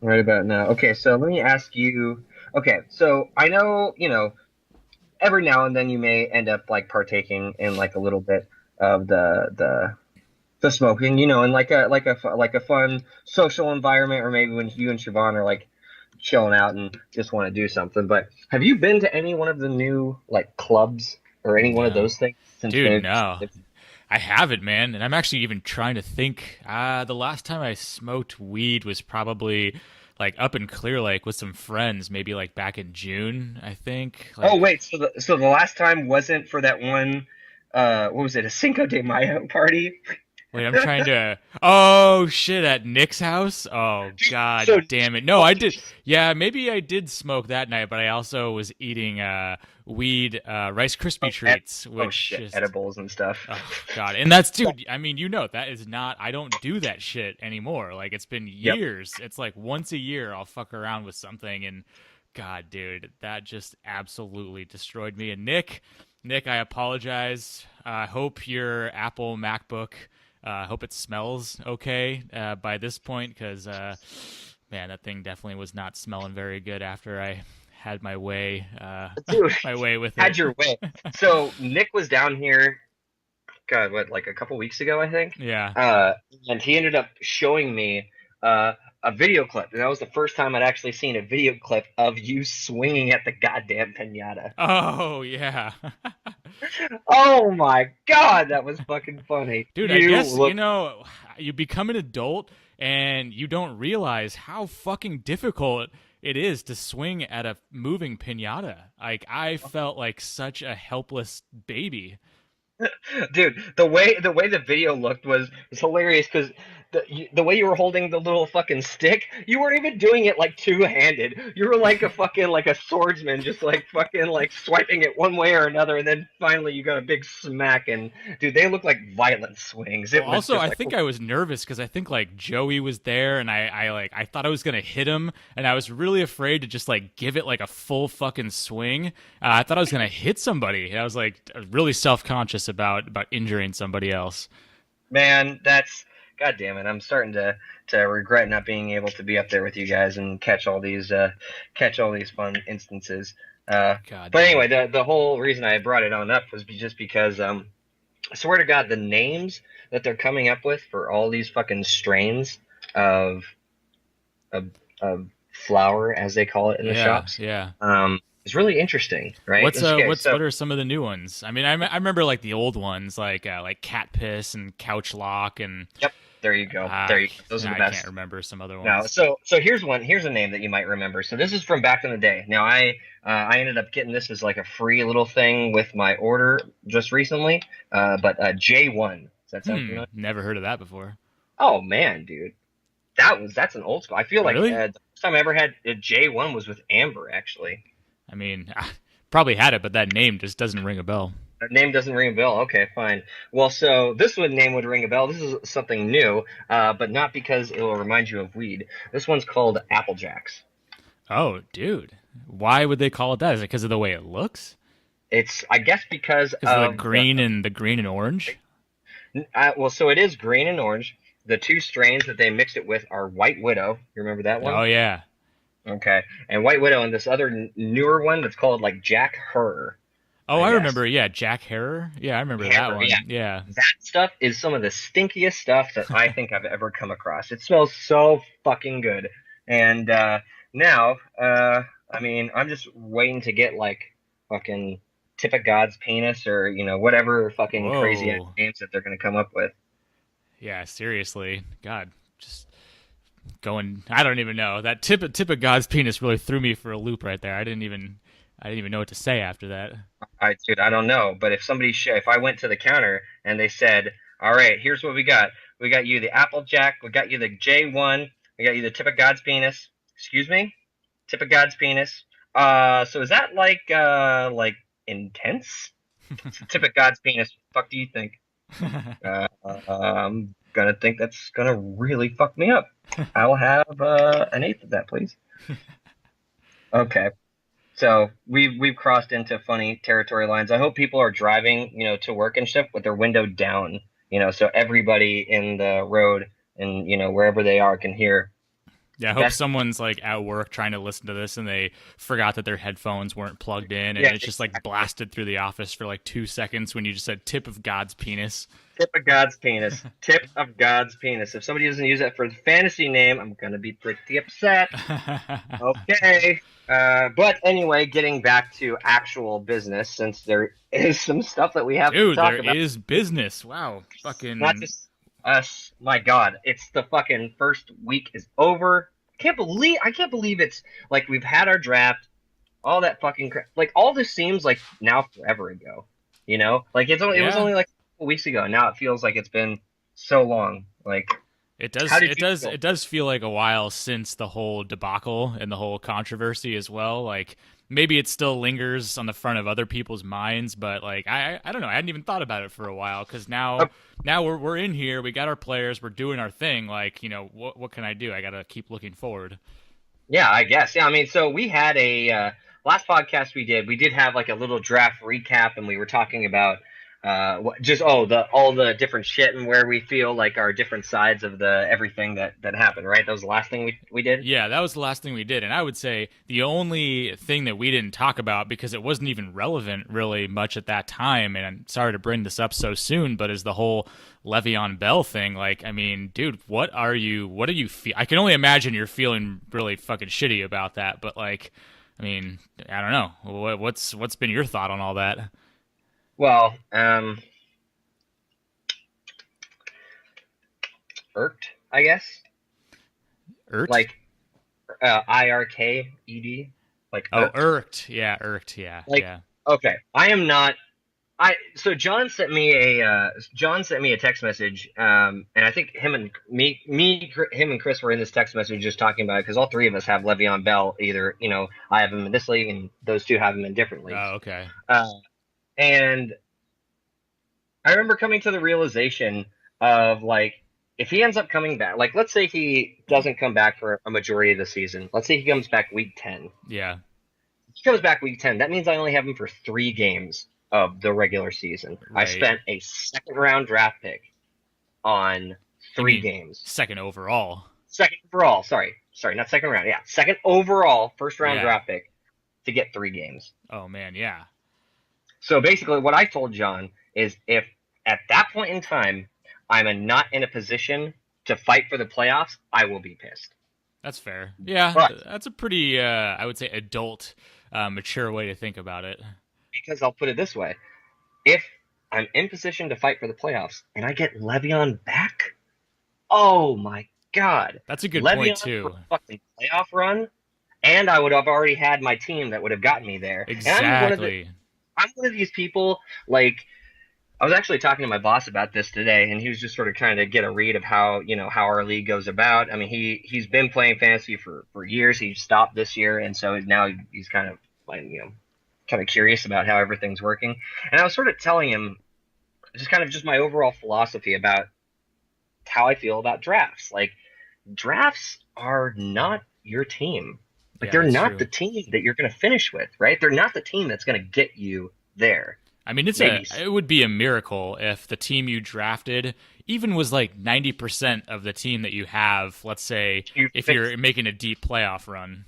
Right about now. Okay, so let me ask you. Okay, so I know, every now and then you may end up like partaking in like a little bit of the smoking, in like a fun social environment, or maybe when you and Siobhan are like chilling out and just want to do something. But have you been to any one of the new like clubs or any one of No. those things since Dude, they've? no. I haven't, man. And I'm actually even trying to think. The last time I smoked weed was probably like up in Clear Lake with some friends, maybe like back in June, I think. Oh Like, wait, so the last time wasn't for that one. What was it? A Cinco de Mayo party? wait, I'm trying to. Oh, shit, at Nick's house? Oh, god So damn it. No, I did. Yeah, maybe I did smoke that night, but I also was eating weed, Rice Krispie oh, treats, oh which shit, just. edibles and stuff. Oh God! And that's dude. I mean, that is not. I don't do that shit anymore. Like it's been Yep. years. It's like once a year I'll fuck around with something, and God, dude, that just absolutely destroyed me. And Nick, I apologize. I hope your Apple MacBook. Hope it smells okay by this point, because man, that thing definitely was not smelling very good after I had my way Dude, my way with had it. your way. So Nick was down here, God, what, like a couple weeks ago, I think. Yeah. Uh, and he ended up showing me uh, a video clip, and that was the first time I'd actually seen a video clip of you swinging at the goddamn pinata. Oh yeah. Oh my God, that was fucking funny. Dude, I You guess, look, you become an adult and you don't realize how fucking difficult it is to swing at a moving pinata. Like, I felt like such a helpless baby. dude. The way the video looked was hilarious because the way you were holding the little fucking stick, you weren't even doing it like two handed. You were like a fucking like a swordsman, just like fucking like swiping it one way or another, and then finally you got a big smack. And dude, they look like violent swings. Well, It was also, just I like, think I was nervous because I think like Joey was there, and I thought I was gonna hit him, and I was really afraid to just like give it like a full fucking swing. I thought I was gonna hit somebody. I was like really self conscious about injuring somebody else. man, that's God damn it. I'm starting to regret not being able to be up there with you guys and catch all these fun instances. Uh, God but damn. anyway, the whole reason I brought it on up was just because I swear to God, the names that they're coming up with for all these fucking strains of of, of flour, as they call it in the Yeah, shops, yeah. is really interesting, right? Okay, so What are some of the new ones? I mean, I remember like the old ones, like cat piss and couch lock, and yep, there you go, uh, there you go. Those are the I can't best. remember some other No, ones. so here's one. Here's a name that you might remember. So this is from back in the day. Now I ended up getting this as like a free little thing with my order just recently. But J1. Does that sound familiar? Never heard of that before. Oh man, dude, that's an old school. I feel like Really? the first time I ever had a J1 was with Amber. Actually, I mean, probably had it, but that name just doesn't ring a bell. that name doesn't ring a bell. Okay, fine. Well, so this one name would ring a bell. This is something new, but not because it will remind you of weed. This one's called Apple Jacks. Oh, dude, why would they call it that? Is it because of the way it looks? It's I guess because Because of of the the green and orange? well, so it is green and orange. The two strains that they mixed it with are White Widow. You remember that Oh one? yeah. Okay, and White Widow, and this other newer one that's called like Jack Her, Oh, I I guess. remember. Yeah, Jack Harrer. Yeah, I remember that Hammer, yeah. one. Yeah. That stuff is some of the stinkiest stuff that I think I've ever come across. It smells so fucking good. And now, I mean, I'm just waiting to get like fucking tip of God's penis or whatever fucking crazy ass Whoa. names that they're gonna come up with. Yeah, seriously. God, just going. I don't even know. That tip of God's penis really threw me for a loop right there. I didn't even know what to say after that. Dude, I don't know, but if I went to the counter and they said, "All right, here's what we got. We got you the Applejack, we got you the J1, we got you the tip of God's penis." Excuse me, tip of God's penis. So is that like intense? Tip of God's penis. Fuck do you think? I'm gonna think that's gonna really fuck me up. I'll have an eighth of that, please. Okay. So we've crossed into funny territory lines. I hope people are driving, to work and stuff with their window down, so everybody in the road and wherever they are can hear. Yeah, I hope someone's like at work trying to listen to this and they forgot that their headphones weren't plugged in, and it's just like blasted through the office for like 2 seconds when you just said tip of God's penis. Tip of God's penis. Tip of God's penis. If somebody doesn't use that for the fantasy name, I'm gonna be pretty upset. Okay. But anyway, getting back to actual business, since there is some stuff that we have to talk about. Dude, there is business. Wow. Fucking. Not just us. My God, it's the fucking first week is over. I can't believe it's like we've had our draft, all that fucking crap. Like all this seems like now forever ago. You know, like it was only like a couple weeks ago. Now it feels like it's been so long. Like it does feel like a while since the whole debacle and the whole controversy as well. Like maybe it still lingers on the front of other people's minds, but like I don't know. I hadn't even thought about it for a while because now we're in here. We got our players. We're doing our thing. Like, you know, what can I do? I got to keep looking forward. Yeah, I guess. Yeah, I mean, so we had a last podcast we did have like a little draft recap, and we were talking about all the different shit and where we feel like our different sides of the everything that happened, right? That was the last thing we did? Yeah, that was the last thing we did. And I would say the only thing that we didn't talk about, because it wasn't even relevant really much at that time, and I'm sorry to bring this up so soon, but is the whole Le'Veon Bell thing. Like, I mean, dude, what are you I can only imagine you're feeling really fucking shitty about that, but like, I mean, I don't know. What's been your thought on all that? Well, irked, I guess. Irked? Like, IRKED? Like, irked. Yeah, irked, yeah. Like, yeah. Okay, I am not... So John sent me a text message, and I think him and Chris were in this text message just talking about it, because all three of us have Le'Veon Bell. Either, you know, I have him in this league, and those two have him in different leagues. Oh, okay. And I remember coming to the realization of, like, if he ends up coming back, like, let's say he doesn't come back for a majority of the season. Let's say he comes back week 10. Yeah. If he comes back week 10, that means I only have him for 3 games of the regular season. Right. I spent a second-round draft pick on 3 games. Second overall. Sorry, not second round. Yeah, second overall, first-round draft pick to get 3 games. Oh, man, yeah. So basically what I told John is if at that point in time I'm not in a position to fight for the playoffs, I will be pissed. That's fair. Yeah, but that's a pretty, I would say, adult, mature way to think about it. Because I'll put it this way. If I'm in position to fight for the playoffs and I get Le'Veon back, oh my God. That's a good point, too. For a fucking playoff run, and I would have already had my team that would have gotten me there. Exactly. I'm one of these people, like, I was actually talking to my boss about this today, and he was just sort of trying to get a read of how our league goes about. I mean, he's been playing fantasy for years. He stopped this year, and so now he's kind of, like, kind of curious about how everything's working. And I was sort of telling him just my overall philosophy about how I feel about drafts. Like, drafts are not your team. Like, they're not the team that you're going to finish with, right? They're not the team that's going to get you there. I mean, it would be a miracle if the team you drafted even was like 90% of the team that you have, let's say, if you're making a deep playoff run.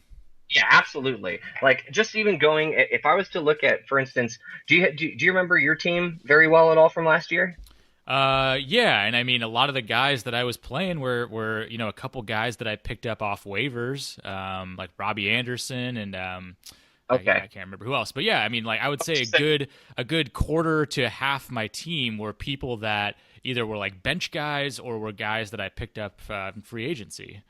Yeah, absolutely. Like, just even going, if I was to look at, for instance, do you remember your team very well at all from last year? Yeah, and I mean, a lot of the guys that I was playing were a couple guys that I picked up off waivers, like Robbie Anderson and okay. I can't remember who else, but yeah, I mean, like, I would say a good quarter to half my team were people that either were like bench guys or were guys that I picked up in free agency.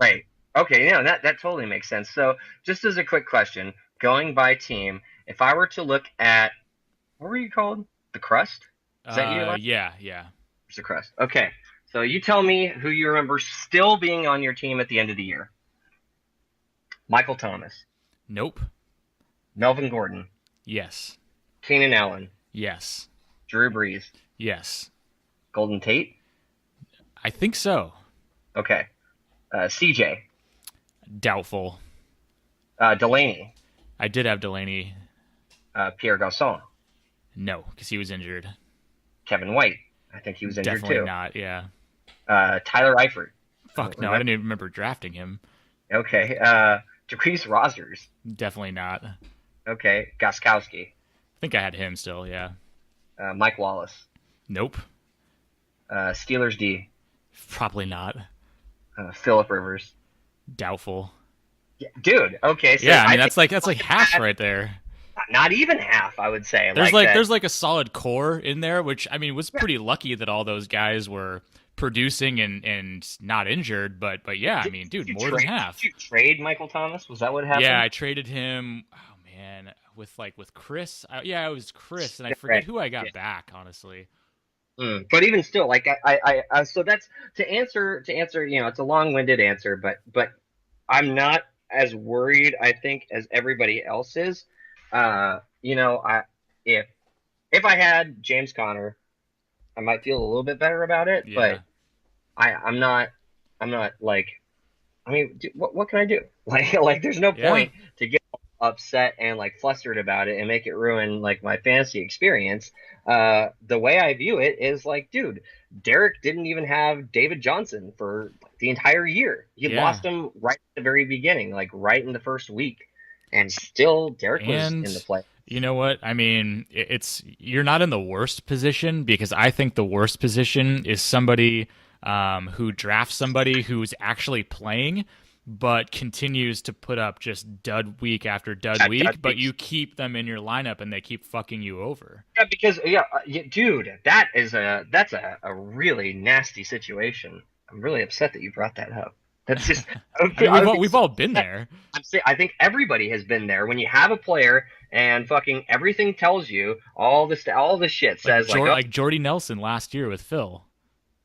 Right. Okay. Yeah, that totally makes sense. So, just as a quick question, going by team, if I were to look at, what were you called? The Crust? Is that you? Yeah. It's the Crust. Okay. So you tell me who you remember still being on your team at the end of the year. Michael Thomas. Nope. Melvin Gordon. Yes. Keenan Allen. Yes. Drew Brees. Yes. Golden Tate. I think so. Okay. CJ. Doubtful. Delaney. I did have Delaney. Pierre Garçon. No, because he was injured. Kevin White. I think he was injured Definitely too. Not, yeah. Tyler Eifert. Fuck no, I didn't even remember drafting him. Okay. Jaquise Rogers. Definitely not. I Okay. Goskowski. think I had him still. Yeah. Mike Wallace. Nope. Steelers D. Probably not. Philip Rivers. Doubtful. Yeah, dude. Okay. So Yeah, I mean I think that's like half right there. not even half. I would say There's like like that. there's like a solid core in there, which I mean was Yeah. pretty lucky that all those guys were producing and not injured. But yeah, I mean, dude, more than Did half. you trade Michael Thomas? Was that what Yeah, happened? I traded him. Oh man, with Chris. Yeah, it was Chris, and I Yeah, forget right. who I Yeah. got back. Honestly. But even still, like so that's to answer. It's a long-winded answer, but I'm not as worried, I think, as everybody else is. I if if I had James Conner, I might feel a little bit better about it, but Yeah. I'm not like, I mean, what can I do? Like there's no Yeah. point to get upset and like flustered about it and make it ruin like my fantasy experience. The way I view it is like, dude, Derek didn't even have David Johnson for like, the entire year. He Yeah. lost him right at the very beginning, like right in the first week, and still Derek was And in the play. you know what? I mean, it's you're not in the worst position because I think the worst position is somebody who drafts somebody who's actually playing but continues to put up just dud week after dud week, but you keep them in your lineup and they keep fucking you over. Yeah, because yeah, dude, that's a really nasty situation. I'm really upset that you brought that up. That's just I mean, I would be we've so all been upset. there. I think everybody has been there when you have a player and fucking everything tells you all this shit says like, oh Like Jordy Nelson last year with Phil.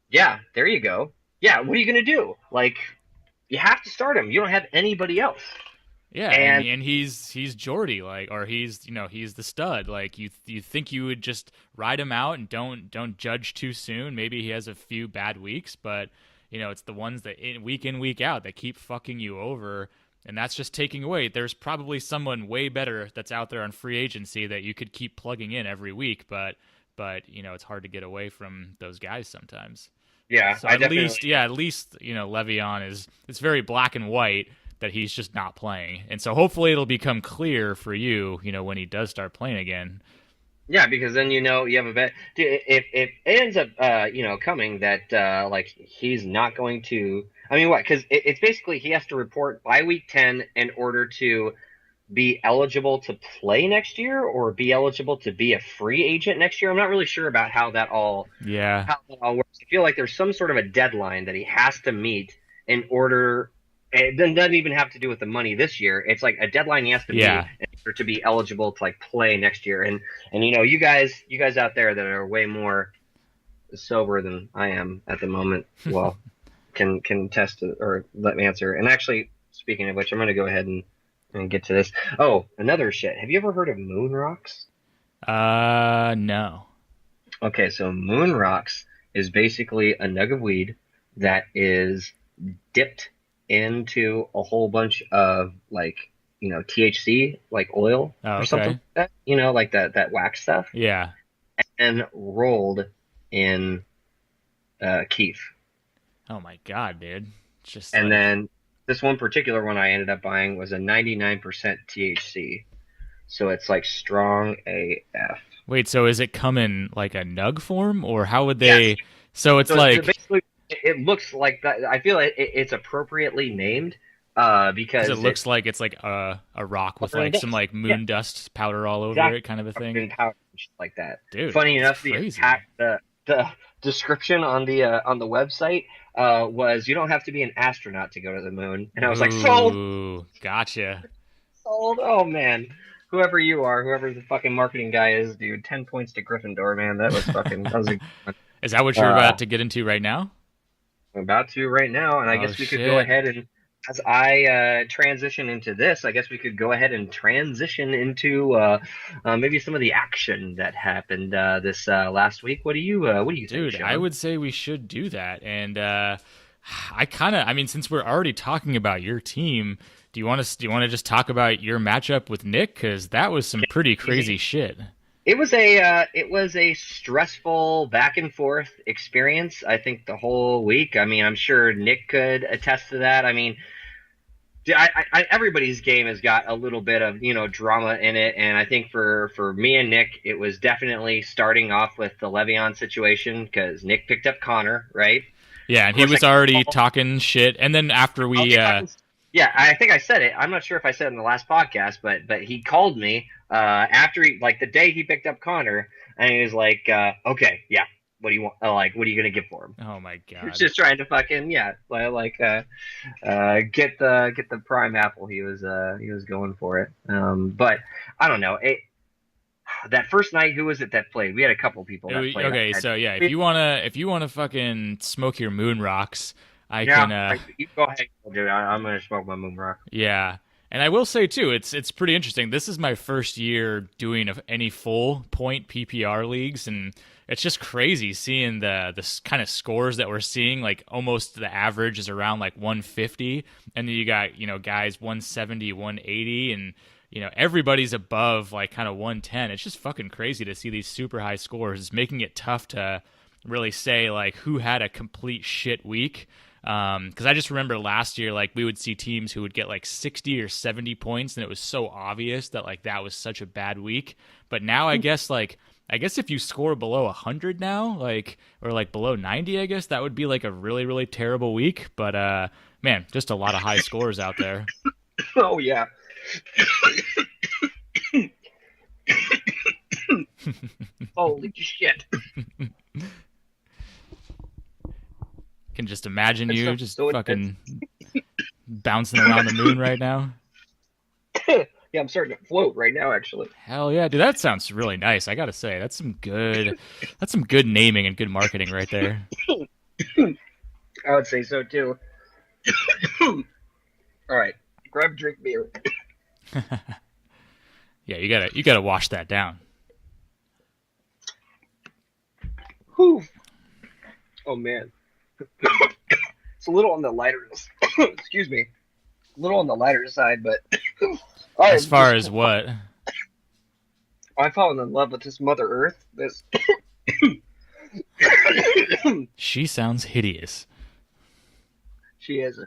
yeah, there you go. Yeah, what are you gonna do? Like you have to start him. You don't have anybody else. Yeah, And and he's Jordy, like, or he's the stud. Like you think you would just ride him out and don't judge too soon. Maybe he has a few bad weeks, but it's the ones that in week out that keep fucking you over, and that's just taking away. There's probably someone way better that's out there on free agency that you could keep plugging in every week, but it's hard to get away from those guys sometimes. yeah, So I definitely at least Le'Veon is it's very black and white that he's just not playing, and so hopefully it'll become clear for you, when he does start playing again. Yeah, because then you have a bet. Dude, if it ends up coming that like he's not going to. I mean, what? Because it's basically he has to report by week 10 in order to be eligible to play next year or be eligible to be a free agent next year. I'm not really sure about Yeah, how that all works. I feel like there's some sort of a deadline that he has to meet in order. It doesn't even have to do with the money this year. It's like a deadline he has to meet yeah. in order to be eligible to like play next year. And you guys out there that are way more sober than I am at the moment, well, can test it or let me answer. And actually, speaking of which, I'm going to go ahead and get to this. Oh, another shit. Have you ever heard of moon rocks? No. Okay, so moon rocks is basically a nug of weed that is dipped into a whole bunch of like THC, like oil Oh, or something okay. like that, like that wax stuff, Yeah. and rolled in keef. Oh my god, dude. It's just And like, then this one particular one I ended up buying was a 99% THC, so it's like strong AF. wait, so is it come in like a nug form, or how would Yes. they? So it's So like basically, it looks like that. I feel it's appropriately named because it because looks it's like it's like a rock with covered in like some dust. like Yeah, moon dust powder all over exactly. it, kind of a Covered thing. in powder and shit like that. Dude, Funny that's enough, crazy. the description on the website was you don't have to be an astronaut to go to the moon, and I was like, sold, Ooh, gotcha. sold. Oh man, whoever you are, whoever the fucking marketing guy is, dude, 10 points to Gryffindor, man. That was a good one. Is that what you're Uh, about to get into right now? I'm about to right now, and I Oh guess we could go shit. ahead and, as I transition into this, I guess we could go ahead and transition into maybe some of the action that happened this last week. What do you think, Dude, I Sean? would say we should do that. And I mean, since we're already talking about your team, do you want to just talk about your matchup with Nick? Because that was some pretty crazy Easy. shit. It was a stressful back and forth experience. I think the whole week. I mean, I'm sure Nick could attest to that. I mean, everybody's game has got a little bit of drama in it, and I think for me and Nick, it was definitely starting off with the Le'Veon situation because Nick picked up Connor, right? Yeah, and he was already talking shit, and then after we, yeah, I think I said it. I'm not sure if I said it in the last podcast, but he called me after the day he picked up Connor, and he was like, okay, yeah. What do you want? What are you gonna give for him? Oh my god! He's just trying to fucking get the prime apple. He was going for it. But I don't know. That first night, who was it that played? We had a couple people that played. Okay, so yeah, if you wanna fucking smoke your moon rocks, you go ahead, dude. I'm gonna smoke my moon rock. Yeah. And I will say too, it's pretty interesting. This is my first year doing any full point PPR leagues, and it's just crazy seeing the kind of scores that we're seeing. Like almost the average is around like 150, and then you got guys 170, 180, and everybody's above like kind of 110. It's just fucking crazy to see these super high scores. It's making it tough to really say like who had a complete shit week. Because I just remember last year, like we would see teams who would get like 60 or 70 points, and it was so obvious that like that was such a bad week. But now I guess if you score below 100 now, or below 90, I guess that would be like a really, really terrible week. But man, just a lot of high scores out there. Oh yeah. Holy shit. Can just imagine you just so fucking bouncing around the moon right now. Yeah, I'm starting to float right now, actually. Hell yeah, dude, that sounds really nice. I gotta say, that's some good naming and good marketing right there. I would say so too. All right, grab a drink beer. Yeah, you gotta wash that down. Whew. Oh man. It's a little on the lighter excuse me, a little on the lighter side, but as far as what? I've fallen in love with this Mother Earth. This she sounds hideous. She is.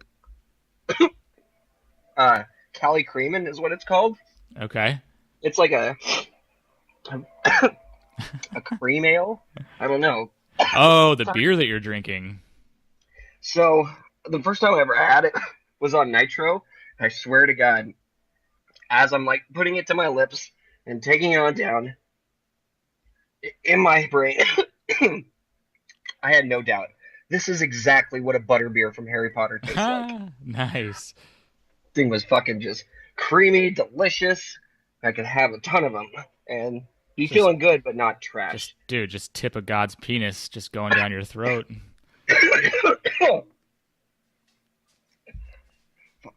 Cali Creamin' is what it's called. Okay. It's like a cream ale. I don't know. Oh, the beer that you're drinking. So the first time I ever had it was on Nitro. I swear to God, as I'm like putting it to my lips and taking it on down, in my brain, I had no doubt. This is exactly what a butterbeer from Harry Potter tastes like. Nice. Thing was fucking just creamy, delicious. I could have a ton of them and be feeling good, but not trash. Just tip of God's penis just going down your throat. Fuck.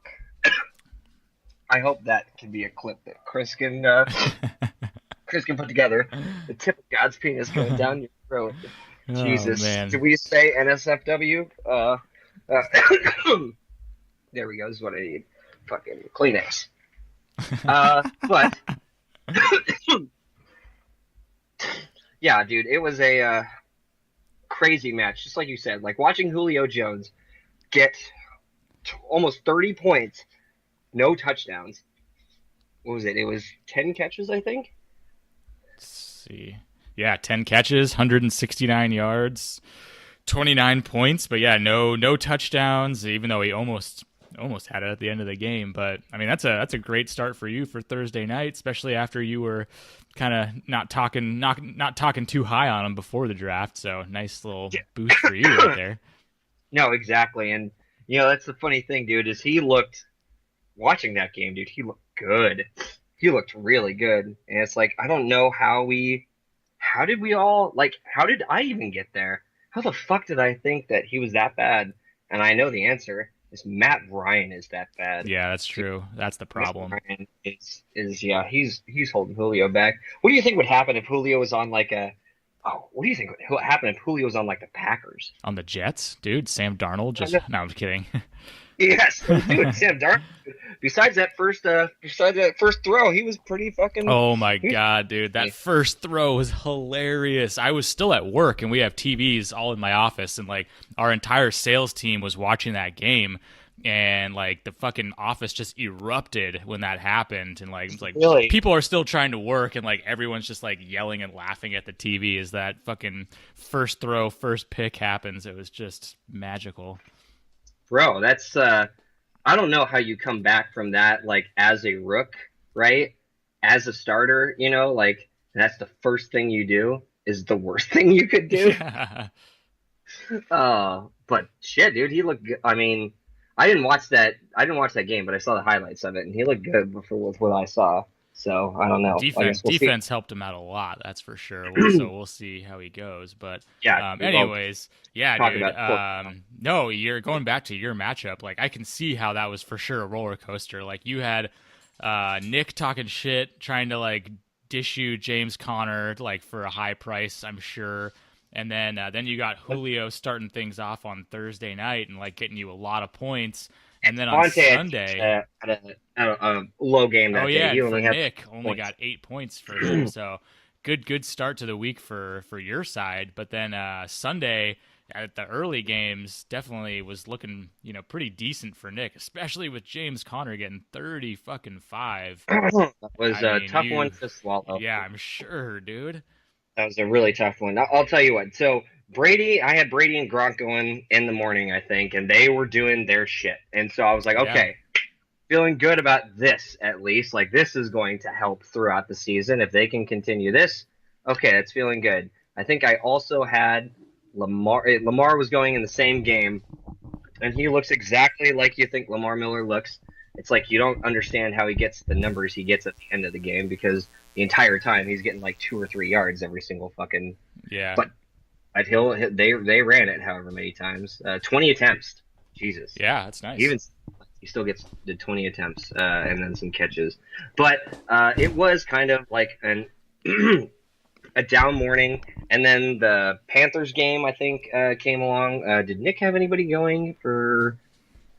I hope that can be a clip that Chris can put together. The tip of God's penis going down your throat. Oh, Jesus. Man. Did we say NSFW? There we go. This is what I need. Fucking Kleenex. But yeah, dude, it was a crazy match. Just like you said, like watching Julio Jones get almost 30 points, no touchdowns. What was it? It was 10 catches, I think. Let's see. Yeah, 10 catches, 169 yards, 29 points. But yeah, no touchdowns, even though he almost had it at the end of the game. But I mean, that's a great start for you for Thursday night, especially after you were kind of not talking too high on him before the draft. So nice little boost for you right there. No, exactly. And that's the funny thing, dude, is watching that game, dude, he looked good. He looked really good. And it's like, I don't know how did I even get there? How the fuck did I think that he was that bad? And I know the answer is Matt Ryan is that bad. Yeah, that's true. That's the problem. Matt Ryan he's holding Julio back. What do you think would happen if Julio was on what do you think would happen if Julio was on like the Packers? On the Jets? Dude, Sam Darnold no, I'm kidding. Yes, dude, Sam Darnold. Besides that first throw, he was pretty fucking. Oh my god, dude! That first throw was hilarious. I was still at work, and we have TVs all in my office, and like our entire sales team was watching that game. and like the fucking office just erupted when that happened, and like it's like Really? people are still trying to work, and like everyone's just like yelling and laughing at the TV as that fucking first pick happens. It was just magical. Bro, that's I don't know how you come back from that like as a rook, right? As a starter, like that's the first thing you do is the worst thing you could do. Yeah. But shit, dude, he looked good. I mean, I didn't watch that. I didn't watch that game, but I saw the highlights of it, and he looked good with what I saw. So I don't know. I guess we'll Defense see. helped him out a lot, that's for sure. So we'll see how he goes. But Yeah. Well, anyways, yeah, talk dude. about No, you're going back to your matchup. Like I can see how that was for sure a roller coaster. Like you had Nick talking shit, trying to like dish you James Conner like for a high price, I'm sure. And then you got Julio starting things off on Thursday night and like getting you a lot of points. And then on Devontae Sunday, had a low game that oh day. yeah, He and for only had Nick, only points. got 8 points for him. So good start to the week for your side. But then Sunday at the early games definitely was looking pretty decent for Nick, especially with James Conner getting 30 fucking 5. That was I a mean, tough one to swallow. yeah, I'm sure, dude. That was a really tough one. I'll tell you what. So I had Brady and Gronk going in the morning, I think, and they were doing their shit. And so I was like, Yeah, okay, feeling good about this at least. Like this is going to help throughout the season if they can continue this. Okay, that's feeling good. I think I also had Lamar. Lamar was going in the same game, and he looks exactly like you think Lamar Miller looks. It's like you don't understand how he gets the numbers he gets at the end of the game because the entire time he's getting like 2 or 3 yards every single fucking. yeah, But they ran it however many times. 20 attempts. Jesus. yeah. That's nice. Even he still gets the 20 attempts and then some catches. But it was kind of like an a down morning. And then the Panthers game I think came along. Did Nick have anybody going for?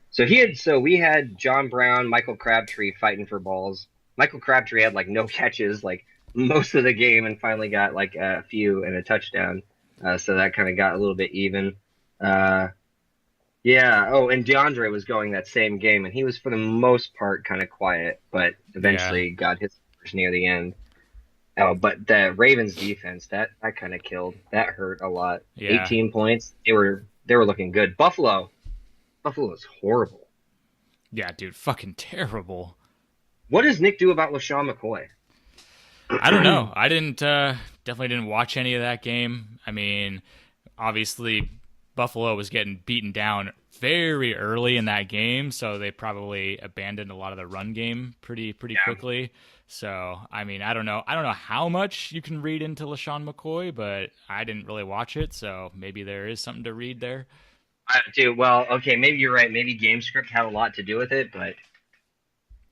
So we had John Brown, Michael Crabtree fighting for balls. Michael Crabtree had like no catches like most of the game and finally got like a few and a touchdown. So that kind of got a little bit even. Yeah. Oh, and DeAndre was going that same game, and he was for the most part kind of quiet, but eventually got his numbers near the end. Oh, but the Ravens defense that kind of killed. That hurt a lot. Yeah. 18 points. They were looking good. Buffalo is horrible. Yeah, dude, fucking terrible. What does Nick do about LaShawn McCoy? I don't know. I didn't definitely didn't watch any of that game. I mean, obviously Buffalo was getting beaten down very early in that game, so they probably abandoned a lot of the run game pretty quickly. So, I mean, I don't know how much you can read into LaShawn McCoy, but I didn't really watch it, so maybe there is something to read there. Dude, well, okay, maybe you're right. Maybe game script had a lot to do with it, but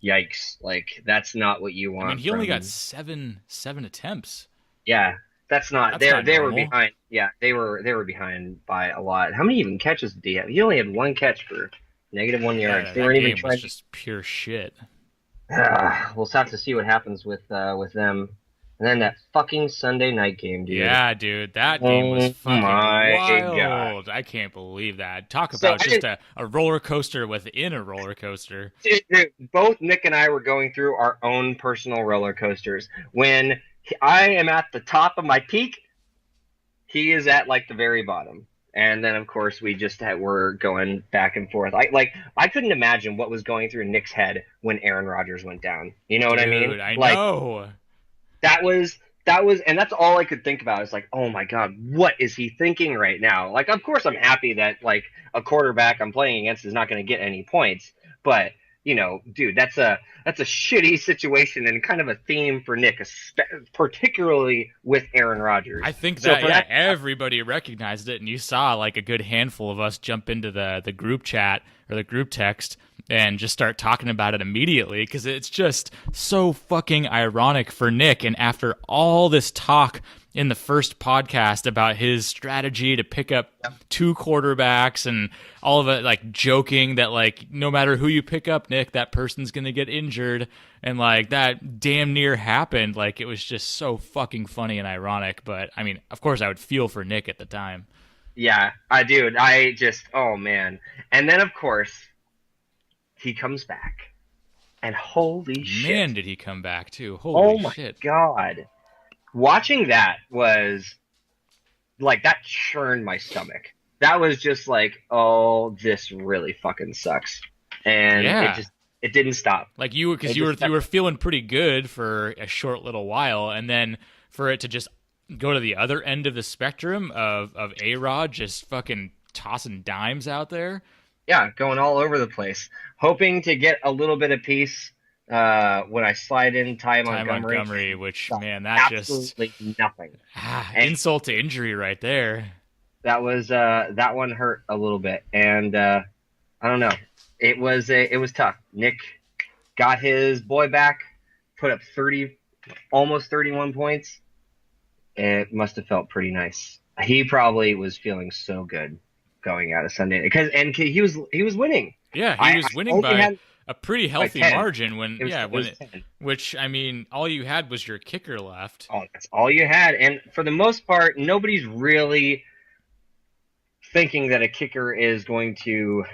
yikes! Like that's not what you want. I mean, he only got seven attempts. Yeah, that's not. That's not They were normal. behind. Yeah, they were behind by a lot. How many even catches did he have? He only had one catch for -1 yards. Yeah, They that weren't even game trying. was just pure shit. We'll have to see what happens with them. And then that fucking Sunday night game, dude. Yeah, dude, that game was Oh fucking my wild. God. I can't believe that. Talk So about I just a roller coaster within a roller coaster. Dude, both Nick and I were going through our own personal roller coasters. When I am at the top of my peak, he is at like the very bottom. And then of course we're going back and forth. I couldn't imagine what was going through Nick's head when Aaron Rodgers went down. You know what I mean? Dude, I Like know. that was and that's all I could think about. It's like, oh my God, what is he thinking right now? Like, of course I'm happy that like a quarterback I'm playing against is not going to get any points, but dude, that's a shitty situation and kind of a theme for Nick, particularly with Aaron Rodgers. I think So that for yeah, that- everybody recognized it, and you saw like a good handful of us jump into the group chat or the group text and just start talking about it immediately because it's just so fucking ironic for Nick. And after all this talk in the first podcast about his strategy to pick up two quarterbacks and all of it, like joking that like no matter who you pick up, Nick, that person's gonna get injured, and like that damn near happened. Like it was just so fucking funny and ironic. But I mean, of course, I would feel for Nick at the time. Yeah, I just, oh man. And then of course, he comes back, and holy shit. Man, did he come back too. Oh Holy my shit. God. Watching that was like, that churned my stomach. That was just like, oh, this really fucking sucks. And Yeah. it didn't stop. Like because It you just were kept, feeling pretty good for a short little while, and then for it to just go to the other end of the spectrum of A-Rod just fucking tossing dimes out there. yeah, going all over the place, hoping to get a little bit of peace when I slide in Ty Ty Montgomery, Montgomery, and which got man, that just absolutely nothing. And insult to injury right there. that one hurt a little bit, and I don't know. It was tough. Nick got his boy back, put up 30, almost 31 points. It must have felt pretty nice. He probably was feeling so good going out of Sunday because he was winning. Yeah, he I was winning only by had a pretty by healthy 10. margin It was it was 10. which I mean, all you had was your kicker left. Oh, that's all you had, and for the most part, nobody's really thinking that a kicker is going to,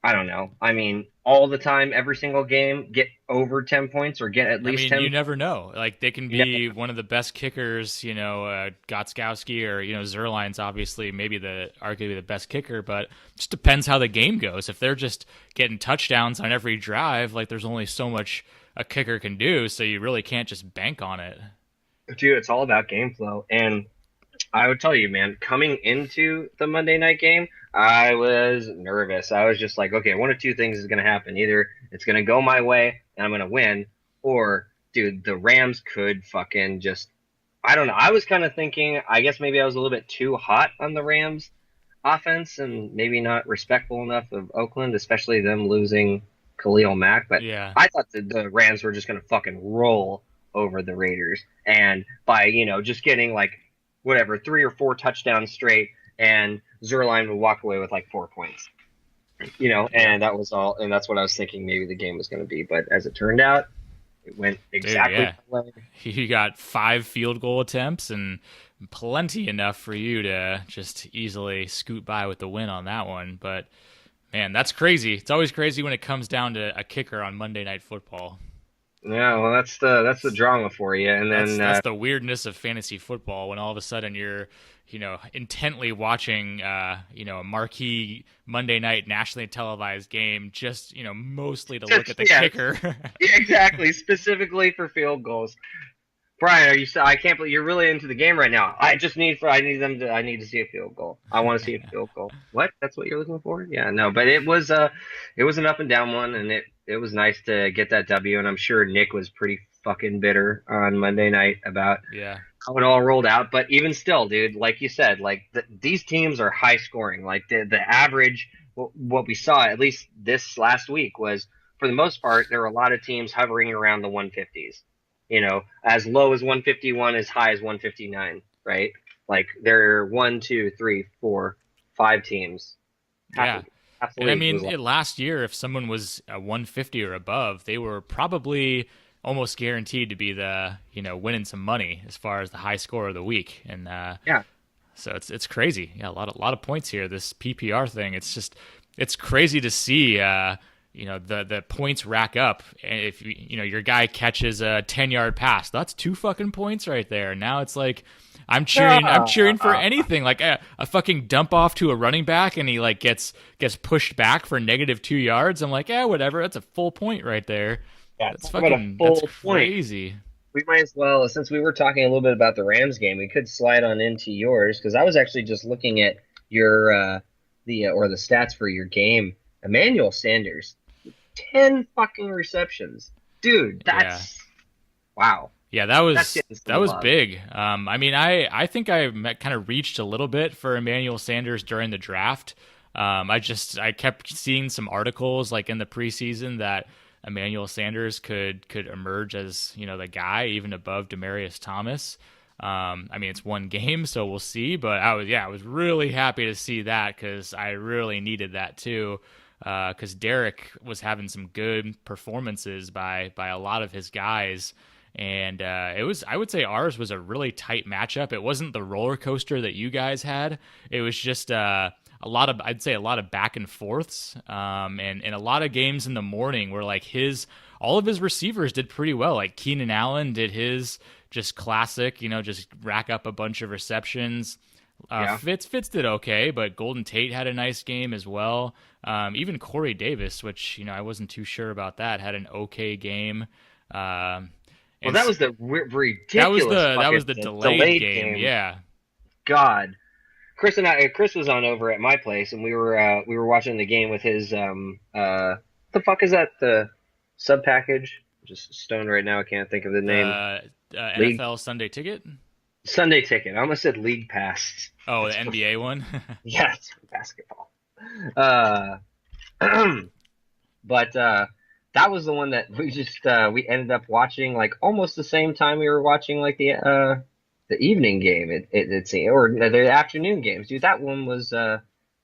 I don't know. I mean, all the time, every single game, get over 10 points or get at I least mean, 10. you never know. Like they can You never be know. one of the best kickers, Gotskowski or Zerline's obviously maybe arguably the best kicker, but it just depends how the game goes. If they're just getting touchdowns on every drive, like there's only so much a kicker can do, so you really can't just bank on it. Dude, it's all about game flow. And I would tell you, man, coming into the Monday night game, I was nervous. I was just like, okay, one of two things is going to happen. Either it's going to go my way and I'm going to win, or, dude, the Rams could fucking just, I don't know. I was kind of thinking, I guess maybe I was a little bit too hot on the Rams offense and maybe not respectful enough of Oakland, especially them losing Khalil Mack. But Yeah. I thought the Rams were just going to fucking roll over the Raiders. And by, just getting like, whatever, 3 or 4 touchdowns straight, and Zerline would walk away with like 4 points. Yeah. And that was all, and that's what I was thinking maybe the game was going to be. But as it turned out, it went exactly yeah. the way. He got 5 field goal attempts and plenty enough for you to just easily scoot by with the win on that one. But man, that's crazy. It's always crazy when it comes down to a kicker on Monday Night Football. Yeah, well, that's the drama for you. And then That's the weirdness of fantasy football when all of a sudden you're, intently watching, a marquee Monday night nationally televised game, just, mostly to look at the yeah, kicker. yeah, exactly, specifically for field goals. Brian, are you? I can't believe you're really into the game right now. I need to see a field goal. I want to see a field goal. What? That's what you're looking for? Yeah, no, but it was an up and down one, and it was nice to get that W. And I'm sure Nick was pretty fucking bitter on Monday night about Yeah. how it all rolled out. But even still, dude, like you said, like these teams are high scoring. Like the average, what we saw at least this last week was, for the most part, there were a lot of teams hovering around the 150s. As low as 151, as high as 159, right? Like there are 1, 2, 3, 4, 5 teams. Yeah. And I mean, Like, last year, if someone was a 150 or above, they were probably almost guaranteed to be the, winning some money as far as the high score of the week. And yeah, so it's crazy. Yeah, a lot of points here. This PPR thing, it's crazy to see. The points rack up. If your guy catches a 10-yard pass, that's 2 fucking points right there. Now it's like I'm cheering for anything, like a fucking dump off to a running back and he like gets pushed back for -2 yards. I'm like, whatever. That's a full point right there. yeah, That's talk about a fucking full that's point. crazy. We might as well, since we were talking a little bit about the Rams game, we could slide on into yours, because I was actually just looking at your the stats for your game. Emmanuel Sanders, 10 fucking receptions, dude. That's wow. Yeah, that That's was getting some love. big. I mean, I think I kind of reached a little bit for Emmanuel Sanders during the draft. I kept seeing some articles like in the preseason that Emmanuel Sanders could emerge as the guy even above Demaryius Thomas. I mean, it's one game, so we'll see. But I was really happy to see that because I really needed that too. Because Derek was having some good performances by a lot of his guys, and I would say ours was a really tight matchup. It wasn't the roller coaster that you guys had. It was just I'd say a lot of back and forths, and a lot of games in the morning where like all of his receivers did pretty well. Like Keenan Allen did his just classic, just rack up a bunch of receptions. Fitz did okay, but Golden Tate had a nice game as well. Even Corey Davis, which I wasn't too sure about that, had an okay game. Well, that was the ridiculous. That was the delayed game. Yeah. God, Chris was on over at my place, and we were watching the game with his the fuck is that, the sub package? Just stoned right now. I can't think of the name. NFL Sunday Ticket. Sunday Ticket. I almost said League Pass. Oh, the NBA one. Yeah, it's basketball. But that was the one that we ended up watching like almost the same time we were watching like the evening game. It seemed, or the afternoon games. Dude, that one was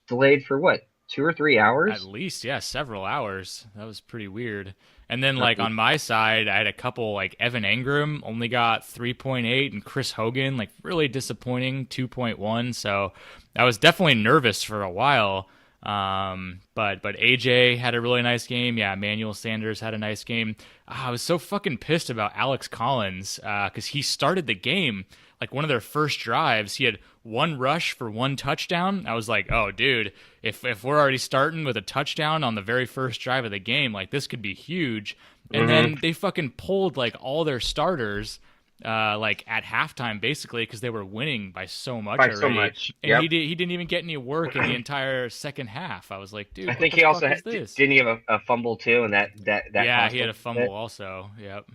delayed for what, 2 or 3 hours? At least, yeah, several hours. That was pretty weird. And then, like, on my side, I had a couple, like, Evan Engram only got 3.8, and Chris Hogan, like, really disappointing, 2.1. So I was definitely nervous for a while. But AJ had a really nice game. Yeah, Emmanuel Sanders had a nice game. I was so fucking pissed about Alex Collins because he started the game. Like, one of their first drives, he had one rush for one touchdown. I was like, oh, dude, if we're already starting with a touchdown on the very first drive of the game, like, this could be huge. And then they fucking pulled, like, all their starters, like, at halftime, basically, because they were winning by so much already. So much. And he didn't even get any work in the entire second half. I was like, dude, I think he also didn't he have a fumble, too? And that yeah, he had a fumble also. Yep.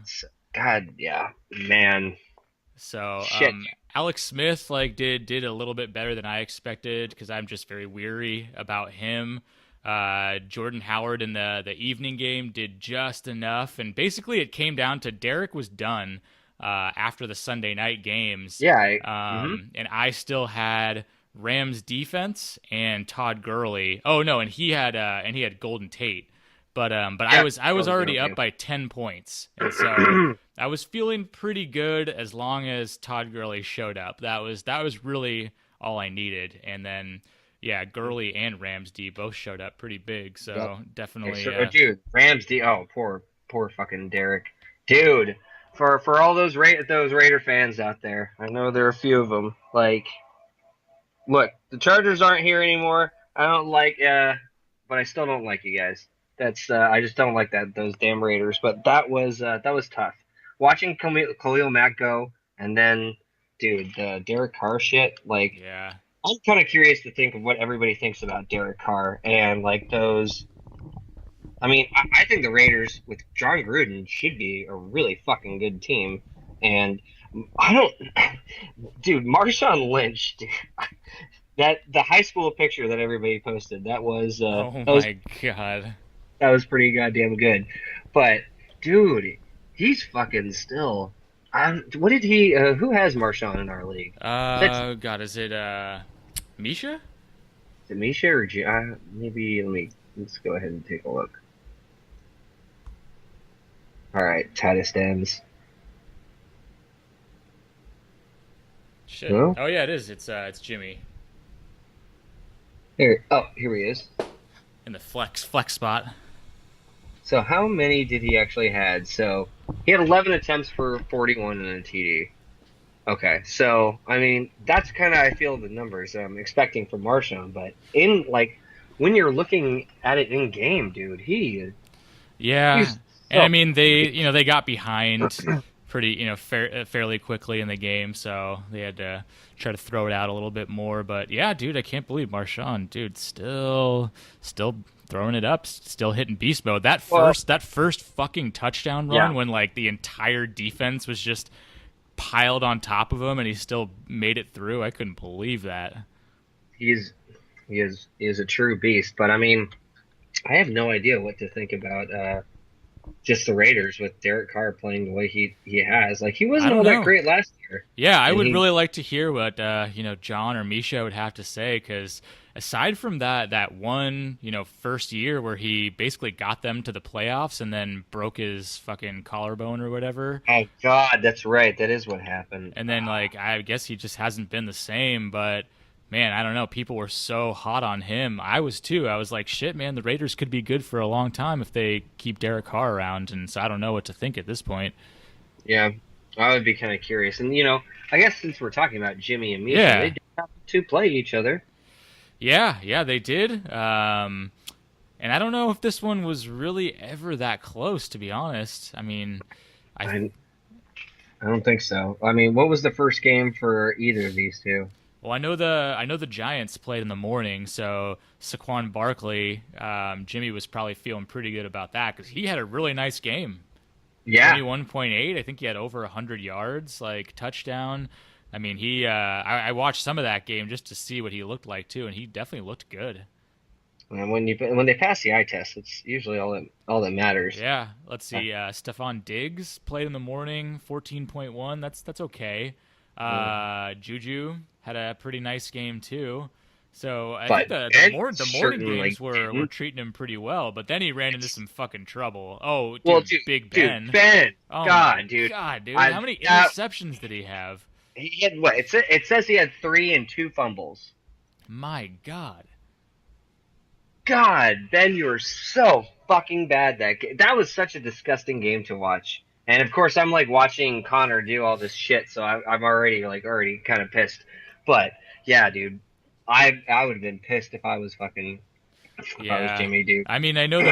God, yeah, man. So Alex Smith did a little bit better than I expected because I'm just very weary about him. Jordan Howard in the evening game did just enough, and basically it came down to Derek was done after the Sunday night games. Yeah. And I still had Rams defense and Todd Gurley. Oh no, and he had Golden Tate. But I was already up by 10 points, and so I was feeling pretty good as long as Todd Gurley showed up. That was really all I needed. And then Gurley and Ramsey both showed up pretty big, so definitely. Dude, Ramsey. Oh, poor fucking Derek, dude. For all those Raider fans out there, I know there are a few of them. Like, look, the Chargers aren't here anymore. I don't like, but I still don't like you guys. That's I just don't like those damn Raiders. But that was tough. Watching Khalil Mack go, and then, dude, the Derek Carr shit. Like, yeah, I'm kind of curious to think of what everybody thinks about Derek Carr and like those. I mean, I think the Raiders with John Gruden should be a really fucking good team, and I don't, dude. Marshawn Lynch, dude, the high school picture that everybody posted. That was my god. That was pretty goddamn good. But, dude, he's fucking still. What did he? Who has Marshawn in our league? God, is it Misha? Is it Misha or maybe? Let's go ahead and take a look. All right, Titus Dems. Shit. Hello? Oh yeah, it is. It's Jimmy. Here he is. In the flex spot. So how many did he actually had? So he had 11 attempts for 41 and a TD. Okay, so I mean that's kind of I feel the numbers I'm expecting from Marshawn, but in like when you're looking at it in game, dude, and I mean they got behind pretty fairly quickly in the game, so they had to try to throw it out a little bit more. But yeah, dude, I can't believe Marshawn, dude, still throwing it up, still hitting beast mode. That first fucking touchdown run when like the entire defense was just piled on top of him and he still made it through. I couldn't believe that. He is a true beast. But I mean, I have no idea what to think about just the Raiders with Derek Carr playing the way he has. Like, he wasn't all that great last year. Yeah, I would really like to hear what John or Misha would have to say, because aside from that one first year where he basically got them to the playoffs and then broke his fucking collarbone or whatever. Oh God, that's right. That is what happened. And then I guess he just hasn't been the same. But man, I don't know. People were so hot on him. I was too. I was like, shit, man, the Raiders could be good for a long time if they keep Derek Carr around. And so I don't know what to think at this point. Yeah, I would be kind of curious. And, I guess since we're talking about Jimmy and Misha, Yeah. they did have to play each other. Yeah, they did. And I don't know if this one was really ever that close, to be honest. I mean, I don't think so. I mean, what was the first game for either of these two? well, I know the Giants played in the morning, so Saquon Barkley, Jimmy was probably feeling pretty good about that because he had a really nice game. Yeah. 21.8. I think he had over 100 yards, like touchdown. I mean, I watched some of that game just to see what he looked like too, and he definitely looked good. And when they pass the eye test, it's usually all that matters. Yeah, let's see. Stephon Diggs played in the morning, 14.1. That's okay. Juju had a pretty nice game too. So I think the morning games were treating him pretty well, but then he ran into some fucking trouble. Oh, dude, Big Ben. Dude, Ben. Oh God, dude. God, dude. How many interceptions did he have? He had what? It says he had 3 and 2 fumbles. My God. God, Ben, you were so fucking bad that was such a disgusting game to watch. And of course, I'm like watching Connor do all this shit, so I'm already kind of pissed. But yeah, dude, I would have been pissed if I was Jimmy, dude. I mean, I know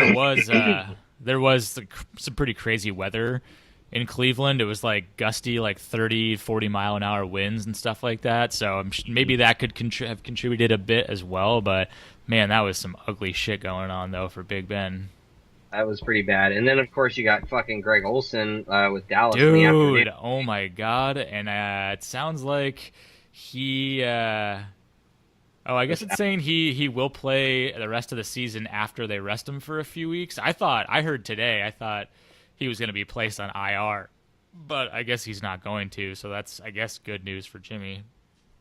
there was some pretty crazy weather in Cleveland. It was like gusty, like 30, 40 mile an hour winds and stuff like that. So maybe that could have contributed a bit as well. But man, that was some ugly shit going on though for Big Ben. That was pretty bad. And then of course you got fucking Greg Olsen with Dallas. Dude, oh my God! And it sounds like he. I guess it's saying he will play the rest of the season after they rest him for a few weeks. I heard today. I thought he was going to be placed on IR, but I guess he's not going to. So that's, I guess, good news for Jimmy.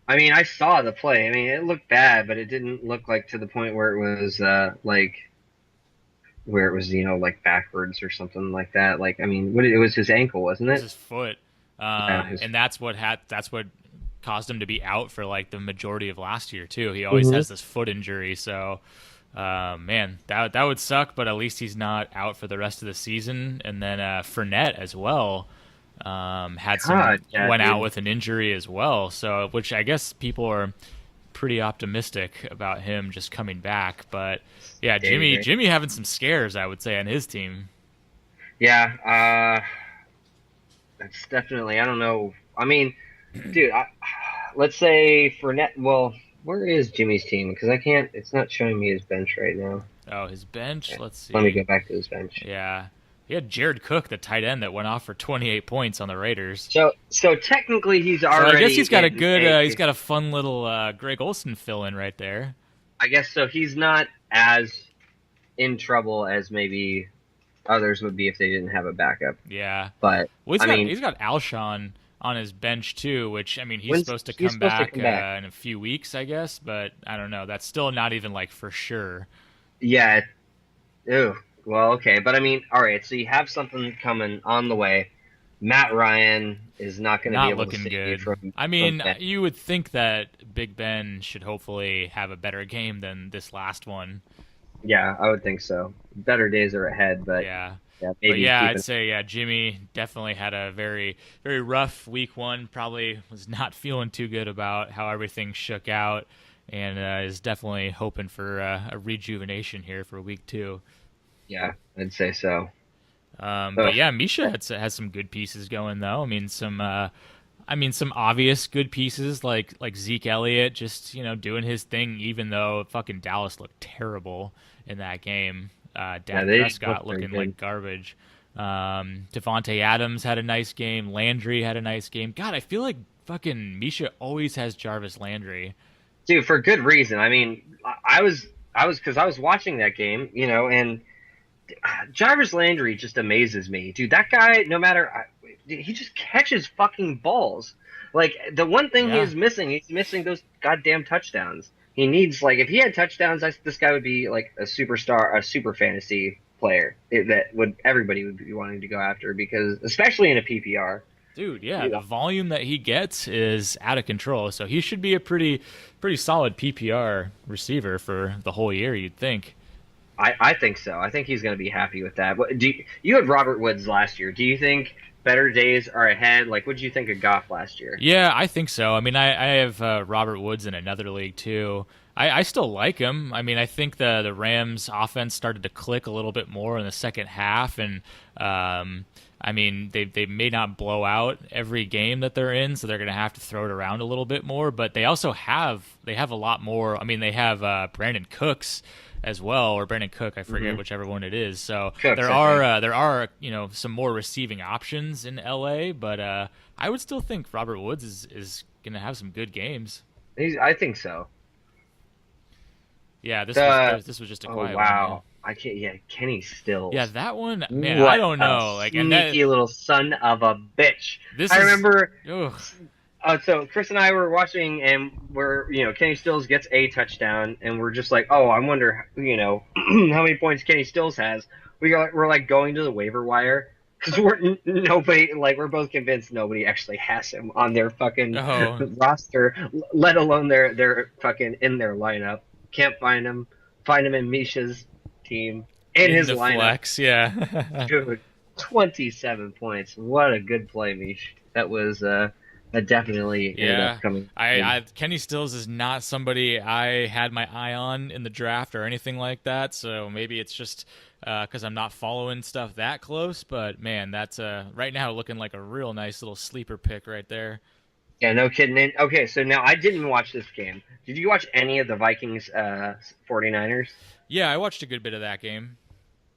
I mean, I saw the play. I mean, it looked bad, but it didn't look like to the point where it was like backwards or something like that. Like, I mean, it was his ankle, wasn't it? It was his foot, and that's what caused him to be out for like the majority of last year too. He always has this foot injury, so man, that would suck. But at least he's not out for the rest of the season. And then Fournette as well went out with an injury as well. So which I guess people are pretty optimistic about him just coming back. But yeah, Jimmy having some scares, I would say, on his team. Yeah, that's definitely. I don't know. I mean, dude, let's say Fournette. Well, where is Jimmy's team? Because I can't. It's not showing me his bench right now. Oh, his bench. Yeah. Let's see. Let me go back to his bench. Yeah, he had Jared Cook, the tight end, that went off for 28 points on the Raiders. So technically, he's already. So I guess he's got a good. He's got a fun little Greg Olsen fill in right there. I guess so. He's not as in trouble as maybe others would be if they didn't have a backup. Yeah, but he's got Alshon on his bench too, which I mean he's supposed to come back in a few weeks, I guess, but I don't know. That's still not even like for sure. Yeah. Ew. Well, okay, but I mean, all right. So you have something coming on the way. Matt Ryan is not going to be able looking to good. You would think that Big Ben should hopefully have a better game than this last one. Yeah, I would think so. Better days are ahead, but yeah. I'd say Jimmy definitely had a very, very rough week one. Probably was not feeling too good about how everything shook out, and is definitely hoping for a rejuvenation here for week 2. Yeah, I'd say so. But yeah, Misha has some good pieces going though. I mean, some obvious good pieces like Zeke Elliott just doing his thing, even though fucking Dallas looked terrible in that game. Dak Prescott looking like garbage. Devontae Adams had a nice game. Landry had a nice game. God, I feel like fucking Misha always has Jarvis Landry. Dude, for good reason. I mean, I was watching that game, and Jarvis Landry just amazes me. Dude, that guy, no matter, he just catches fucking balls. Like, the one thing he's missing those goddamn touchdowns. He needs, like, if he had touchdowns, this guy would be, like, a superstar, a super fantasy player that everybody would be wanting to go after, because, especially in a PPR. Dude, yeah, You the know, volume that he gets is out of control. So he should be a pretty solid PPR receiver for the whole year, you'd think. I think so. I think he's going to be happy with that. You had Robert Woods last year. Do you think better days are ahead? Like, what did you think of Goff last year? Yeah, I think so. I mean, I have Robert Woods in another league too. I still like him. I mean, I think the Rams offense started to click a little bit more in the second half, and I mean, they may not blow out every game that they're in, so they're going to have to throw it around a little bit more. But they also have a lot more. I mean, they have Brandon Cooks as well, or Brandon Cook, I forget whichever one it is. So Cooks, there are some more receiving options in LA, but I would still think Robert Woods is going to have some good games. I think so. Yeah, The this was just a Oh quiet wow, one. I can't. Yeah, Kenny Stills. Yeah, that one, man, I What don't a know. Like, and that sneaky little son of a bitch. this I is, remember. ugh. So Chris and I were watching, and Kenny Stills gets a touchdown, and we're just like, oh, I wonder, how many points Kenny Stills has. We're like going to the waiver wire because nobody, like, we're both convinced nobody actually has him on their fucking Oh, roster, let alone their fucking in their lineup. Can't find him. Find him in Misha's team in his the lineup. flex, yeah. Dude, 27 points. What a good play, Mish. That was that definitely ended Yeah, up coming. Kenny Stills is not somebody I had my eye on in the draft or anything like that. So maybe it's just because I'm not following stuff that close. But man, that's right now looking like a real nice little sleeper pick right there. Yeah, no kidding. Okay, so now I didn't watch this game. Did you watch any of the Vikings 49ers? Yeah, I watched a good bit of that game.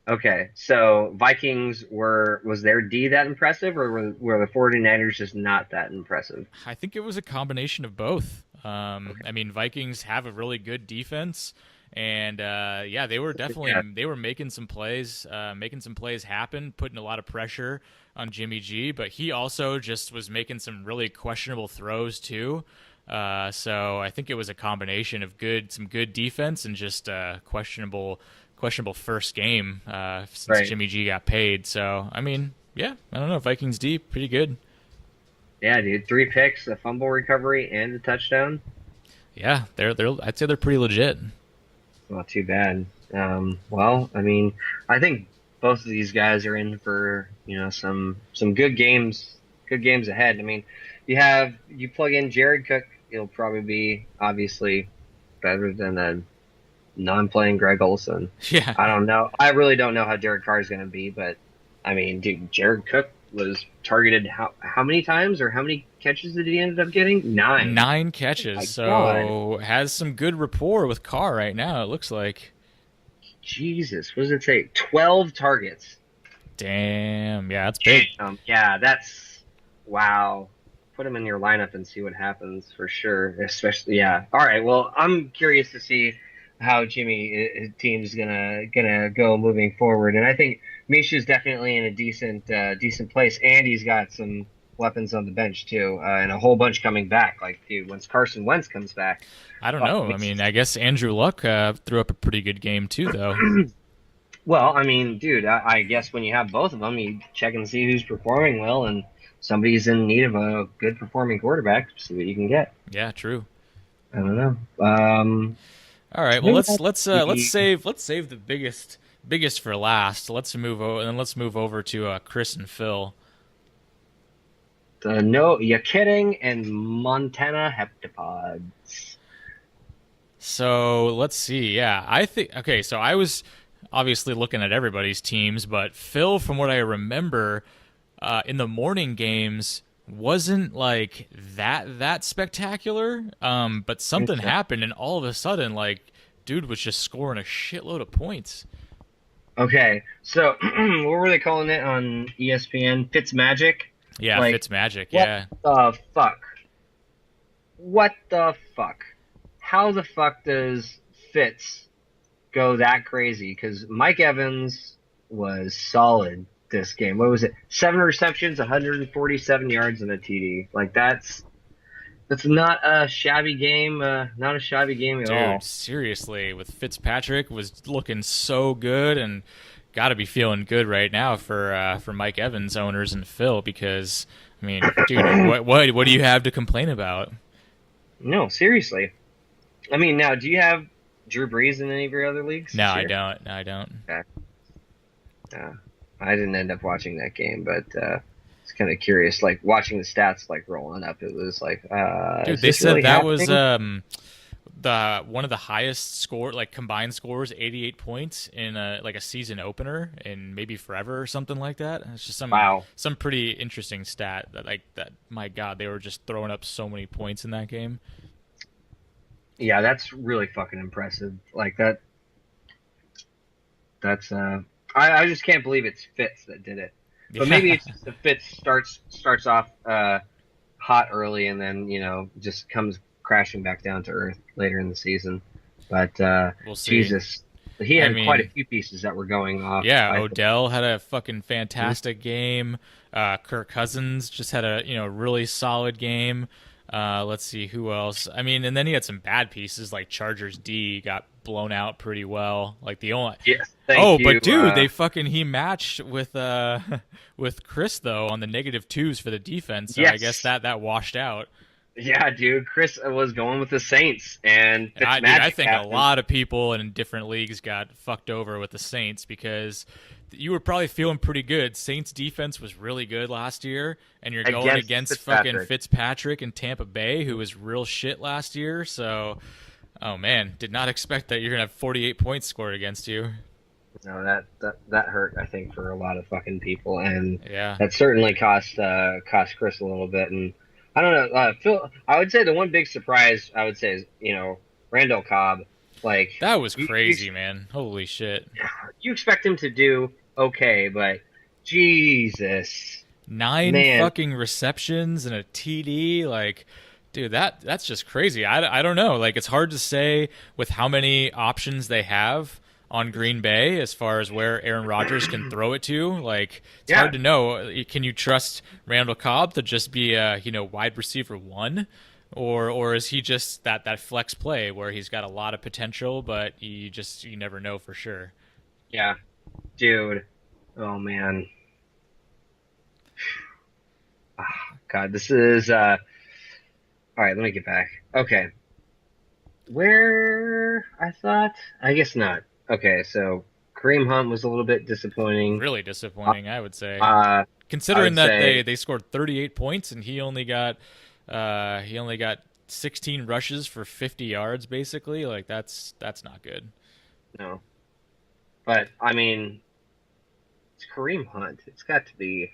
Okay, so Vikings was their D that impressive, or were the 49ers just not that impressive? I think it was a combination of both. I mean, Vikings have a really good defense, and yeah, they were definitely Yeah, they were making some plays happen, putting a lot of pressure on Jimmy G. But he also just was making some really questionable throws too. So I think it was a combination of some good defense and just questionable first game since right. Jimmy G got paid. So I mean, yeah, I don't know. Vikings deep, pretty good. Yeah, dude. 3 picks, a fumble recovery, and a touchdown. Yeah, they're I'd say they're pretty legit. Not too bad. Well, I mean, I think both of these guys are in for some good games ahead. I mean, you plug in Jared Cook, he'll probably be obviously better than a non-playing Greg Olson. Yeah, I don't know. I really don't know how Derek Carr is going to be, but I mean, dude, Jared Cook was targeted how many times, or how many catches did he end up getting? 9. 9 Oh my catches, so God. has some good rapport with Carr right now. It looks like. Jesus, what does it say? 12 targets. Damn, yeah, that's big. Yeah, that's wow. Put him in your lineup and see what happens for sure. Especially, yeah. All right. Well, I'm curious to see how his team's gonna go moving forward, and I think Misha's definitely in a decent place, and he's got some weapons on the bench too, and a whole bunch coming back. Like, dude, once Carson Wentz comes back, I don't know. I mean, I guess Andrew Luck threw up a pretty good game too, though. well, I mean, dude, I guess when you have both of them, you check and see who's performing well, and somebody's in need of a good performing quarterback. See what you can get. Yeah, true. I don't know. All right, well let's save the biggest for last. Let's move over, and then let's move over to Chris and Phil. No, you're kidding, and Montana heptapods. So let's see. Yeah, I think okay. So I was obviously looking at everybody's teams, but Phil, from what I remember, in the morning games wasn't like that spectacular. But something happened, and all of a sudden, like, dude was just scoring a shitload of points. Okay, so what were they calling it on ESPN? Fitzmagic? Yeah, Like, Fitzmagic. what Yeah, the fuck? What the fuck? How the fuck does Fitz go that crazy? Because Mike Evans was solid this game. What was it? 7 receptions, 147 yards, and a TD. Like, that's not a shabby game. Not a shabby game at all. dude, seriously, with Fitzpatrick was looking so good, and got to be feeling good right now for Mike Evans owners and Phil, because I mean, dude, what do you have to complain about? No, seriously. I mean, now, do you have Drew Brees in any of your other leagues No, this I year? don't. No, I don't. Okay. Uh, I didn't end up watching that game, but it's kind of curious. Like watching the stats like rolling up, it was like, Dude, is they this said really that was happening? the one of the highest score, like combined scores, 88 points in like a season opener in maybe forever or something like that. It's just Wow. some pretty interesting stat that, like, that. My God, they were just throwing up so many points in that game. Yeah, that's really fucking impressive. Like that. That's I just can't believe it's Fitz that did it. But maybe Yeah, it's just the Fitz starts off hot early and then just comes crashing back down to earth later in the season. But we'll see. Jesus, he I had quite a mean, few pieces that were going off. yeah, I think. Odell had a fucking fantastic game. Kirk Cousins just had a really solid game. Let's see who else. I mean, and then he had some bad pieces like Chargers D got blown out pretty well. Like the only Yes, thank Oh, you. but dude, he matched with with Chris though on the -2s for the defense. So I guess Yes, that washed out. yeah, dude. Chris was going with the Saints, and And I Fitzmagic think a happened. lot of people in different leagues got fucked over with the Saints, because you were probably feeling pretty good. Saints defense was really good last year, and you're going Against against fucking Fitzpatrick. Fitzpatrick in Tampa Bay, who was real shit last year. So, oh man, did not expect that you're gonna have 48 points scored against you. No, that hurt. I think for a lot of fucking people, and Yeah, that certainly cost Chris a little bit. And I don't know, Phil. I would say the one big surprise I would say is Randall Cobb. Like that was you, crazy, man. Holy shit. you expect him to do okay, but Jesus, Nine man, fucking receptions and a TD, like, dude, that's just crazy. I don't know. Like, it's hard to say with how many options they have on Green Bay as far as where Aaron Rodgers can throw it to. Like, it's yeah, hard to know. Can you trust Randall Cobb to just be a wide receiver one? Or is he just that flex play where he's got a lot of potential, but you never know for sure. yeah, dude. Oh man, God, this is all right. Let me get back. Okay, where I thought, I guess not. Okay, so Kareem Hunt was a little bit disappointing. Really Uh, disappointing, I would say. uh, I Considering would that say they scored 38 points and he only got 16 rushes for 50 yards basically, like that's not good. no, but I mean, it's Kareem Hunt. It's got to be.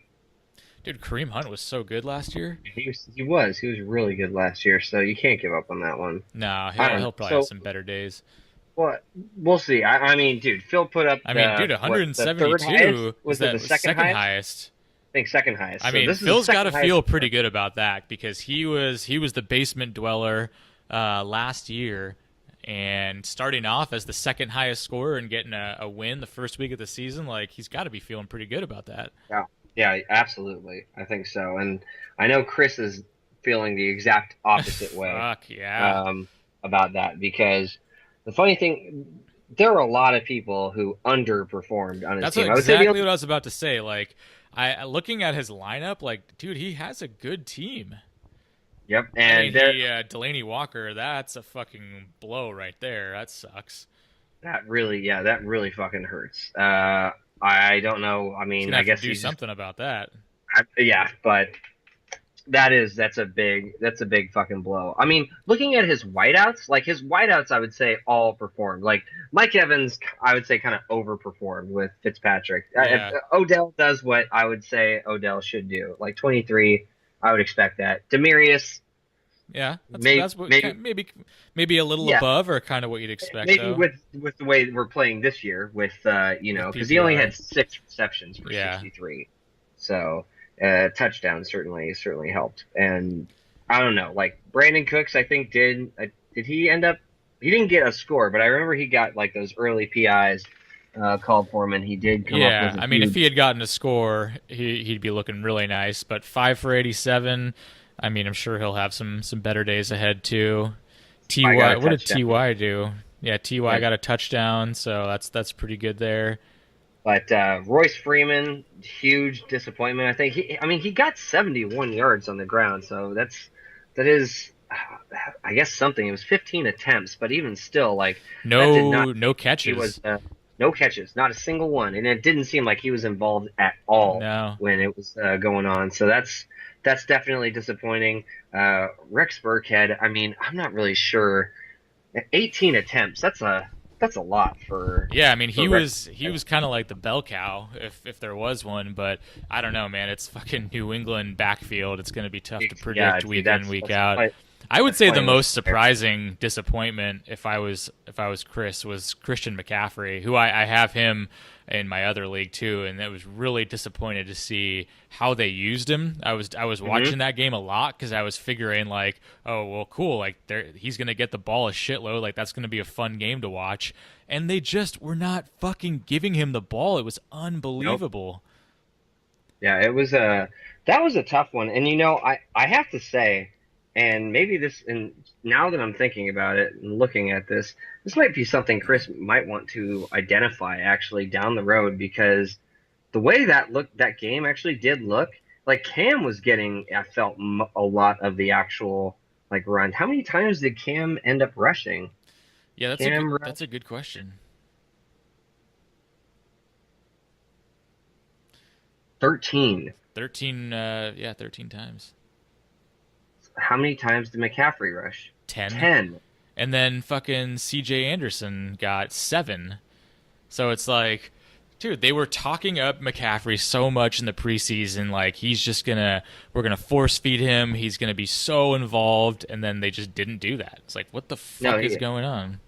Dude, Kareem Hunt was so good last year. He was really good last year, so you can't give up on that one. Nah, I he'll don't know. he'll probably have So some better days. what we'll see. I mean, dude, Phil put up I mean, dude, the third highest? 172 is Was it that the was second second highest? highest. I think second highest. I So mean, this is the Phil's got second to highest feel score. pretty good about that, because he was the basement dweller last year, and starting off as the second highest scorer and getting a win the first week of the season. Like, he's got to be feeling pretty good about that. Yeah, yeah, absolutely. I think so. And I know Chris is feeling the exact opposite way Fuck yeah. about that because the funny thing, there were a lot of people who underperformed on his That's team. I would say the exactly only, what I was about to say. Like, I looking at his lineup, like, dude, he has a good team. yep, I and mean, there Delaney Walker, that's a fucking blow right there. That sucks. that really fucking hurts. I don't know. I He's mean, gonna I have to guess do he's just something about that. yeah, but that's a big fucking blow. I mean, looking at his whiteouts, like his whiteouts, I would say all performed. Like Mike Evans, I would say kind of overperformed with Fitzpatrick. If Yeah, Odell does what I would say Odell should do, like 23, I would expect that. Demarius, yeah. maybe, That's what maybe, maybe a little yeah, above, or kind of what you'd expect maybe though with the way we're playing this year, with with because he only PPR. had 6 receptions for Yeah, 63, so touchdown certainly helped. And I don't know, like Brandon Cooks, I think did he end up? He didn't get a score, but I remember he got like those early PIs called for him, and he did come up yeah. with a I mean, if huge. he had gotten a score, he'd be looking really nice. But 5 for 87. I mean, I'm sure he'll have some better days ahead too. I got Ty, a what did touchdown. Ty do? Yeah, Ty Yeah. got a touchdown, so that's pretty good there. But Royce Freeman, huge disappointment. I think he got 71 yards on the ground, so that is, I guess something. It was 15 attempts, but even still, like that did not. No He was catches. no catches, not a single one, and it didn't seem like he was involved at all No. when it was going on. So that's definitely disappointing. Rex Burkhead, I mean, I'm not really sure. 18 attempts. That's a lot for Yeah, I mean Rex. he was kind of like the bell cow if there was one, but I don't know, man. It's fucking New England backfield. It's going to be tough to Yeah, predict dude, week in week out. quite I would that's say the quite a most list. surprising disappointment if I was Chris was Christian McCaffrey, who I have him in my other league too, and it was really disappointed to see how they used him. I was Hmm. watching that game a lot because I was figuring like, oh well, cool, like he's gonna get the ball a shitload, like that's gonna be a fun game to watch, and they just were not fucking giving him the ball. It was Nope. unbelievable. Yeah, it was a that was a tough one, and I have to say, and maybe this, and now that I'm thinking about it and looking at this, this might be something Chris might want to identify actually down the road because the way that game actually did look, like Cam was getting, I felt a lot of the actual like run. How many times did Cam end up rushing? Yeah, Cam that's a good question. 13. 13, yeah, 13 times. How many times did McCaffrey rush? 10. 10. And then fucking CJ Anderson got 7. So it's like, dude, they were talking up McCaffrey so much in the preseason, like we're gonna force feed him, he's gonna be so involved, and then they just didn't do that. It's like, what the No, fuck is going on?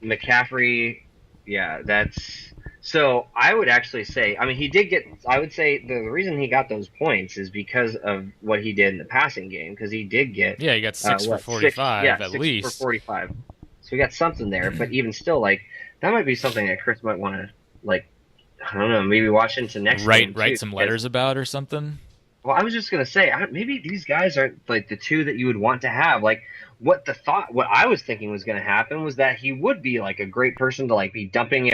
McCaffrey, yeah, that's so I would actually say, I mean, he did get, I would say the reason he got those points is because of what he did in the passing game, because he did get, Yeah, he got 6 for what, six, yeah, 45 at 6 for least. 45. So we got something there, but even still, like, that might be something that Chris might want to, like, I don't know, maybe watch into next game Write too, some because, letters about or something. well, I was just gonna say, maybe these guys aren't like the two that you would want to have. Like, what I was thinking was gonna happen was that he would be like a great person to like be dumping it.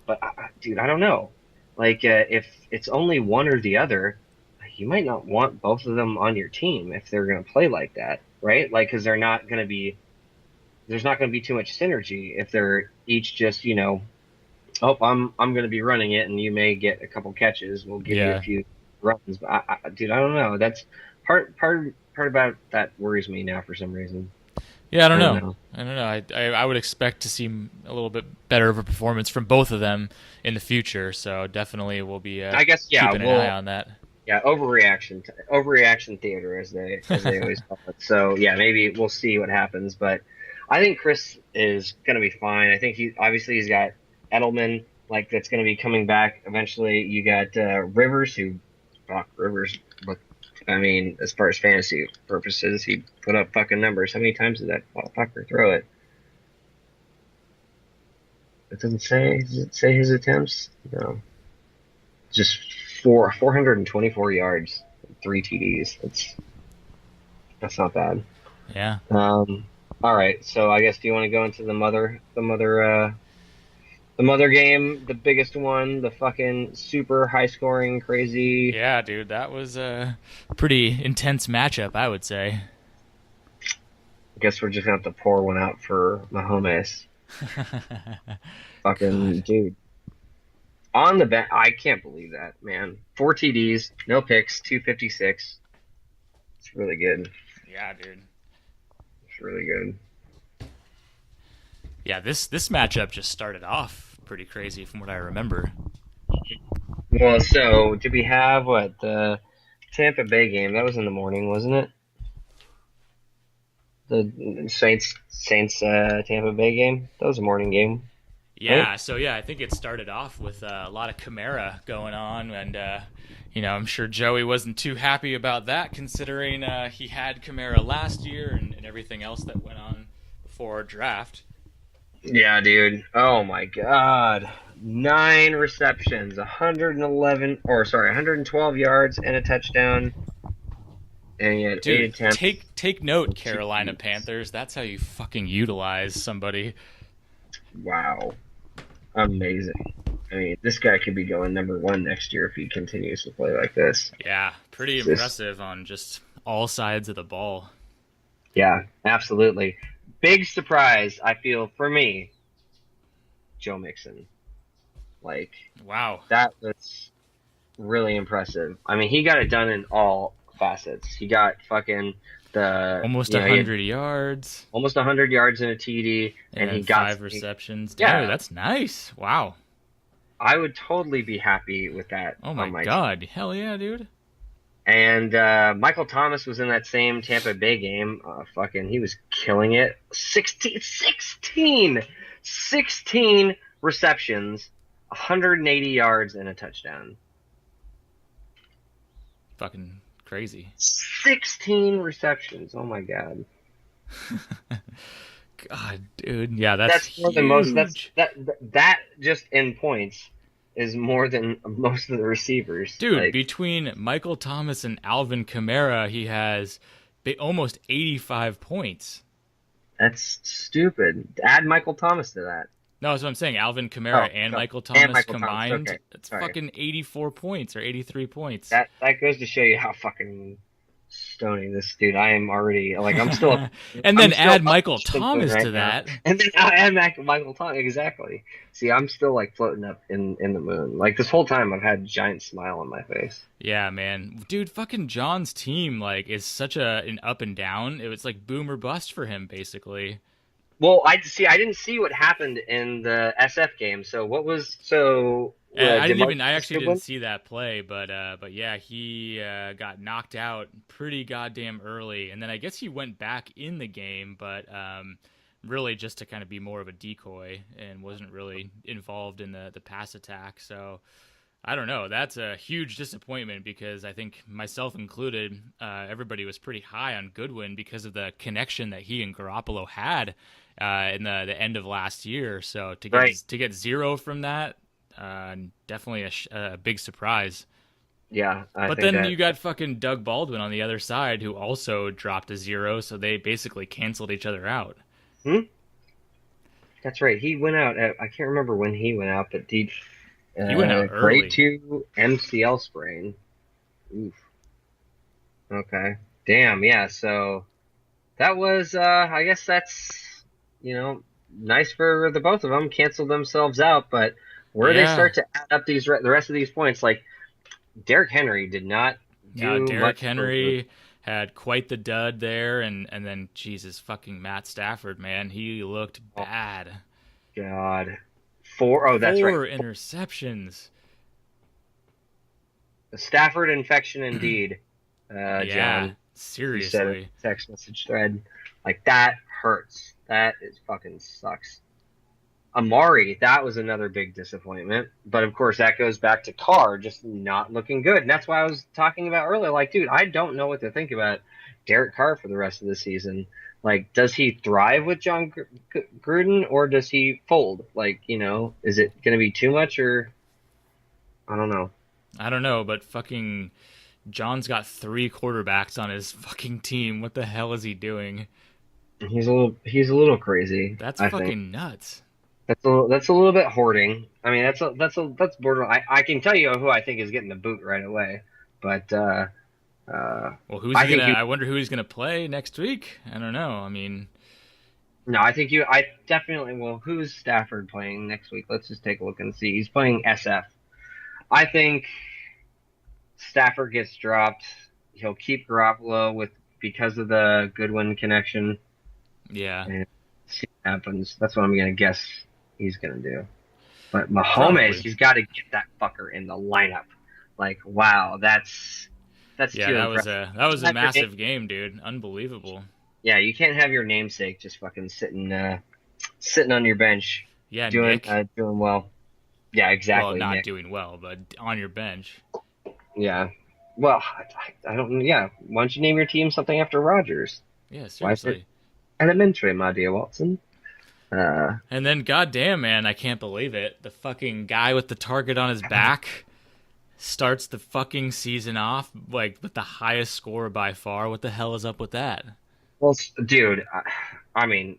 But dude, I don't know. Like, if it's only one or the other, you might not want both of them on your team if they're gonna play like that, right? Like, because they're not gonna be, there's not gonna be too much synergy if they're each just, oh, I'm going to be running it, and you may get a couple catches. We'll give you a Yeah. few runs, but dude, I don't know. That's part about that worries me now for some reason. Yeah, I don't I don't know. know. I don't know. I would expect to see a little bit better of a performance from both of them in the future. So definitely we'll be I guess yeah. keeping an eye Well, on that. yeah, overreaction theater as they always call it. So yeah, maybe we'll see what happens, but I think Chris is going to be fine. I think he's got Edelman like that's going to be coming back eventually. You got Rivers who, fuck Rivers. But I mean, as far as fantasy purposes, he put up fucking numbers. How many times did that motherfucker throw it? It doesn't say. Does it say his attempts? No, just 424 yards, 3 TDs. That's not bad. Yeah. All right, so I guess do you want to go into the mother game, the biggest one, the fucking super high scoring, crazy. Yeah, dude, that was a pretty intense matchup, I would say. I guess we're just gonna have to pour one out for Mahomes. God. Fucking dude. On the bench, I can't believe that, man. 4 TDs, no picks, 256. It's really good. Yeah, dude. It's really good. Yeah, this matchup just started off pretty crazy from what I remember. Well, so did we have what the Tampa Bay game? That was in the morning, wasn't it? The Saints Tampa Bay game. That was a morning game, right? Yeah, so yeah, I think it started off with a lot of Chimera going on, and I'm sure Joey wasn't too happy about that, considering he had Chimera last year and everything else that went on before our draft. Yeah, dude. Oh my God. 9 receptions, 112 yards and a touchdown, and he had eight Dude, attempts. take note, Carolina Panthers. That's how you fucking utilize somebody. Wow. Amazing. I mean, this guy could be going number one next year if he continues to play like this. Yeah, pretty It's just, impressive on just all sides of the ball. yeah, absolutely. Big surprise, I feel, for me, Joe Mixon. Like, Wow. that was really impressive. I mean, he got it done in all facets. He got fucking Almost he had 100 yards almost 100 yards in a TD, and he and got, 5 receptions. Damn, yeah, that's nice. Wow. I would totally be happy with that Oh on my my team. God. Hell yeah, dude. And Michael Thomas was in that same Tampa Bay game. Fucking, he was killing it. 16 receptions, 180 yards, and a touchdown. Fucking crazy. 16 receptions. Oh my God. God, dude. Yeah, that's More huge. than most. That just in points is more than most of the receivers. Dude, Like, between Michael Thomas and Alvin Kamara, he has almost 85 points. that's stupid. Add Michael Thomas to that. No, that's what I'm saying. Alvin Kamara and Oh, Michael and Thomas Michael Thomas. combined, Okay, it's sorry. fucking 84 points or 83 points. That goes to show you how fucking stony this dude. I am already like I'm still. And then I'm still add up Michael to the moon Thomas right to now. that. And then I add Michael Thomas exactly. See, I'm still like floating up in the moon. Like this whole time, I've had a giant smile on my face. Yeah, man. Dude, fucking John's team like is such an up and down. It was like boom or bust for him basically. Well, I didn't see what happened in the SF game. So what was so? I actually didn't see that play, but yeah, he got knocked out pretty goddamn early, and then I guess he went back in the game, but really just to kind of be more of a decoy and wasn't really involved in the pass attack. So I don't know. That's a huge disappointment because I think myself included, everybody was pretty high on Goodwin because of the connection that he and Garoppolo had in the end of last year. So to get zero from that. Definitely a big surprise. Yeah, but then you got fucking Doug Baldwin on the other side who also dropped a zero, so they basically canceled each other out. That's right. He went out. I can't remember when he went out, but he went out early. Grade 2 MCL sprain. Oof. Okay. Damn. Yeah. So that was. I guess that's nice for the both of them. Canceled themselves out, but. Where they start to add up the rest of these points, like Derrick Henry did not do Derrick Henry had quite the dud there, and then Jesus fucking Matt Stafford, man, he looked bad. God, that's right, 4 interceptions. The Stafford infection, indeed. John, seriously. Said it in a text message thread, like that hurts. That is fucking sucks. Amari, that was another big disappointment. But, of course, that goes back to Carr just not looking good. And that's why I was talking about earlier. Like, dude, I don't know what to think about Derek Carr for the rest of the season. Like, does he thrive with John Gruden or does he fold? Like, is it going to be too much or I don't know. I don't know, but fucking John's got 3 quarterbacks on his fucking team. What the hell is he doing? He's a little crazy. That's fucking nuts. That's a little bit hoarding. I mean, that's borderline. I can tell you who I think is getting the boot right away, but well, I wonder who he's gonna play next week. I don't know. I mean, no, I definitely. Well, who's Stafford playing next week? Let's just take a look and see. He's playing SF. I think Stafford gets dropped. He'll keep Garoppolo because of the Goodwin connection. Yeah. And see what happens. That's what I'm gonna guess he's gonna do. But Mahomes, he's got to get that fucker in the lineup. Like, wow, that's yeah, that was a massive game, dude. Unbelievable. Yeah, you can't have your namesake just fucking sitting on your bench. Yeah, doing Nick. Doing well. Yeah, exactly. Well, not Nick. doing well, but on your bench. Yeah. Well, I don't. Yeah. Why don't you name your team something after Rodgers? Yeah, seriously. Elementary, my dear Watson. And then, goddamn, man, I can't believe it. The fucking guy with the target on his back starts the fucking season off like with the highest score by far. What the hell is up with that? Well, dude, I mean,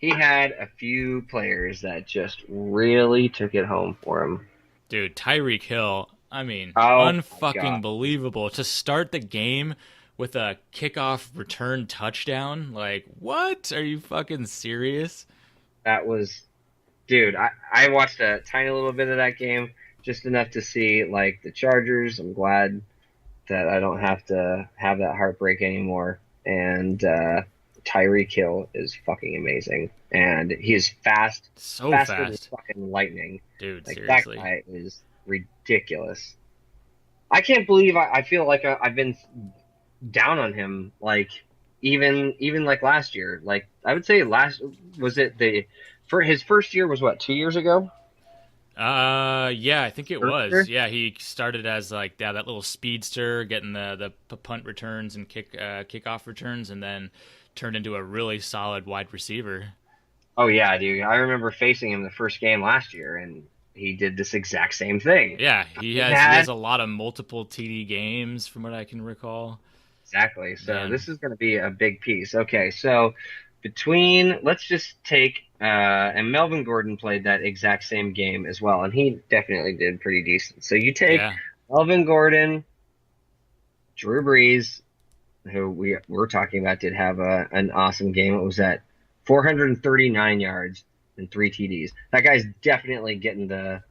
he had a few players that just really took it home for him. Dude, Tyreek Hill, I mean, Oh my god, unfucking believable. To start the game with a kickoff return touchdown? Like, what? Are you fucking serious? that was, dude. I watched a tiny little bit of that game, just enough to see like the Chargers. I'm glad that I don't have to have that heartbreak anymore. And Tyreek Hill is fucking amazing, and he's fast, So faster than fast. fucking lightning. Dude, Like that seriously. guy is ridiculous. I can't believe I feel like I've been down on him. Like even like last year. Like I would say last was it the for his first year was what 2 years ago? Yeah, I think it First was. year? Yeah, he started as like that little speedster, getting the punt returns and kickoff returns, and then turned into a really solid wide receiver. Oh yeah, dude. I remember facing him the first game last year, and he did this exact same thing. Yeah, He he has had a lot of multiple TD games from what I can recall. exactly. So Man, this is going to be a big piece. Okay, so between let's just take and Melvin Gordon played that exact same game as well, and he definitely did pretty decent. So you take yeah. Melvin Gordon, Drew Brees, who we're talking about, did have an awesome game. It was at 439 yards and 3 TDs. That guy's definitely getting the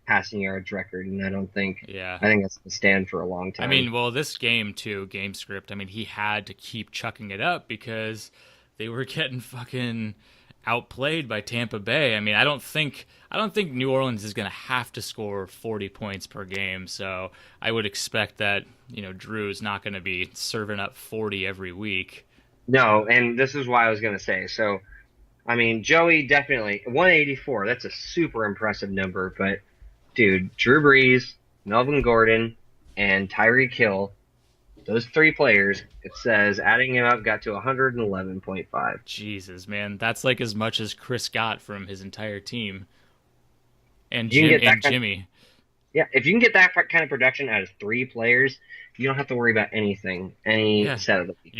passing yards record, and Yeah. I think that's going to stand for a long I time. mean, well, this game too, game script. I mean, he had to keep chucking it up because they were getting fucking outplayed by Tampa Bay. I mean, I don't think New Orleans is going to have to score 40 points per game. So I would expect that Drew is not going to be serving up 40 every week. No, and this is why I was going to say. So, I mean, Joey definitely 184. That's a super impressive number, but dude, Drew Brees, Melvin Gordon, and Tyreek Hill, those three players, it says adding them up got to 111.5. Jesus, man, that's like as much as Chris got from his entire team and You can Jim get that and kind Jimmy. Yeah, if you can get that kind of production out of three players, you don't have to worry about anything, any Yeah, set of the week. And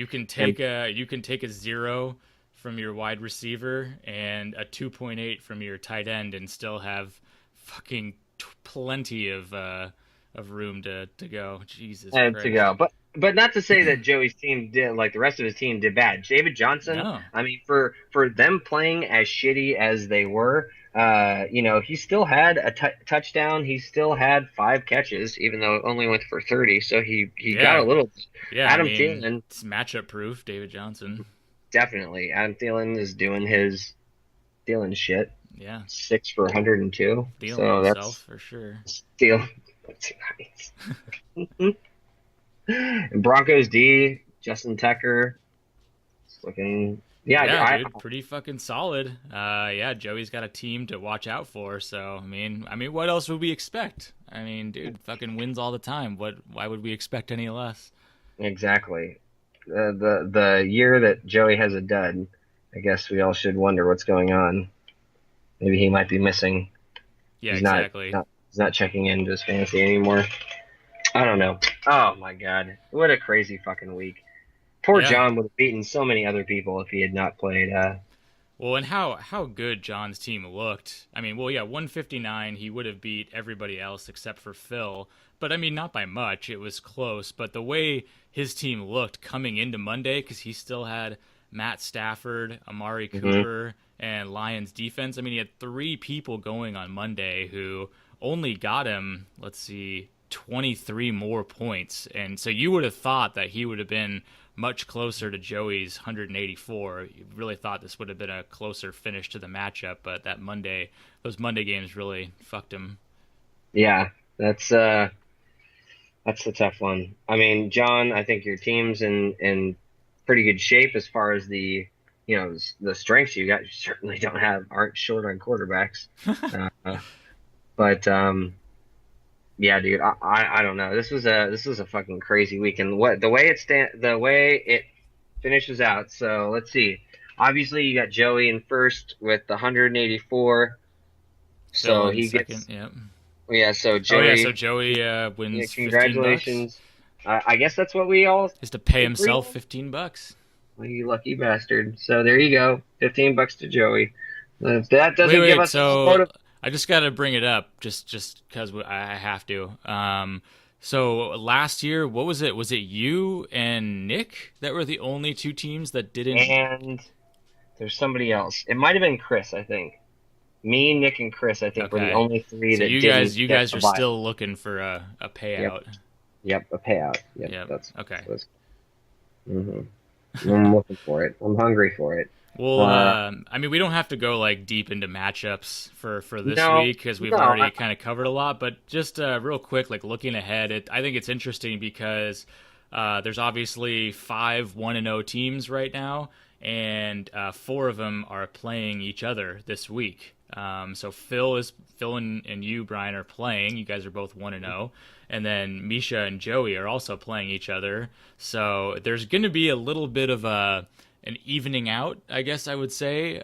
you can take a 0 from your wide receiver and a 2.8 from your tight end and still have fucking plenty of room to go. Jesus to Christ. go. But not to say that Joey's team did like the rest of his team did bad. David Johnson, No. I mean, for them playing as shitty as they were, he still had a touchdown. He still had 5 catches, even though it only went for 30. So he got a Yeah. little. Yeah, I Adam mean, Thielen it's matchup proof, David Johnson. definitely. Adam Thielen is doing his Thielen shit. Yeah. 6 for 102. Dealing So himself that's for sure. still that's nice. And Broncos D, Justin Tucker, it's looking. Yeah, Yeah, dude, pretty fucking solid. Yeah, Joey's got a team to watch out for. So, I mean, what else would we expect? I mean, dude, fucking wins all the time. Why would we expect any less? exactly. The year that Joey has a dud, I guess we all should wonder what's going on. Maybe he might be missing. Yeah, He's exactly. he's not checking into his fantasy anymore. I don't know. Oh my God, what a crazy fucking week. Poor Yeah. John would have beaten so many other people if he had not played. Well, and how good John's team looked. I mean, well, yeah, 159, he would have beat everybody else except for Phil. But I mean, not by much. It was close. But the way his team looked coming into Monday, because he still had Matt Stafford, Amari Mhm. Cooper, and Lions defense. I mean, he had 3 people going on Monday who only got him, let's see, 23 more points. And so you would have thought that he would have been much closer to Joey's 184. You really thought this would have been a closer finish to the matchup, but those Monday games really fucked him. Yeah, that's the tough one. I mean, John, I think your team's in pretty good shape as far as the strengths you got. You certainly aren't short on quarterbacks. Uh, but yeah, dude, I don't know. This was a fucking crazy week, and the way it finishes out. So let's see. Obviously, you got Joey in first with the 184. Phil So in he second, gets yep. yeah. So Oh yeah, so Joey, Joey yeah, wins $15. congratulations. I guess that's what we all Has to pay agree himself on. $15. Well, you lucky bastard. So there you go. $15 to Joey. If that Wait, doesn't give wait. us enough motive. So I just got to bring it up, just because I have to. So last year, what was it? Was it you and Nick that were the only two teams that didn't? And there's somebody else. It might have been Chris, I think. Me, Nick, and Chris, I think, were the Okay. only three So that you didn't get guys a are buy. still looking for a Yep. payout. Yep. A payout. Yep. Yep. Okay. That's hmm I'm looking for it. I'm hungry for it. Well, Uh, I mean, we don't have to go like deep into matchups for this no, week because we've no. already kind of covered a lot. But just real quick, like looking ahead, I think it's interesting because there's obviously 5 1-0 teams right now, and 4 of them are playing each other this week. So Phil and you, Brian, are playing. You guys are both 1-0, and then Misha and Joey are also playing each other. So there's going to be a little bit of an evening out, I guess I would say.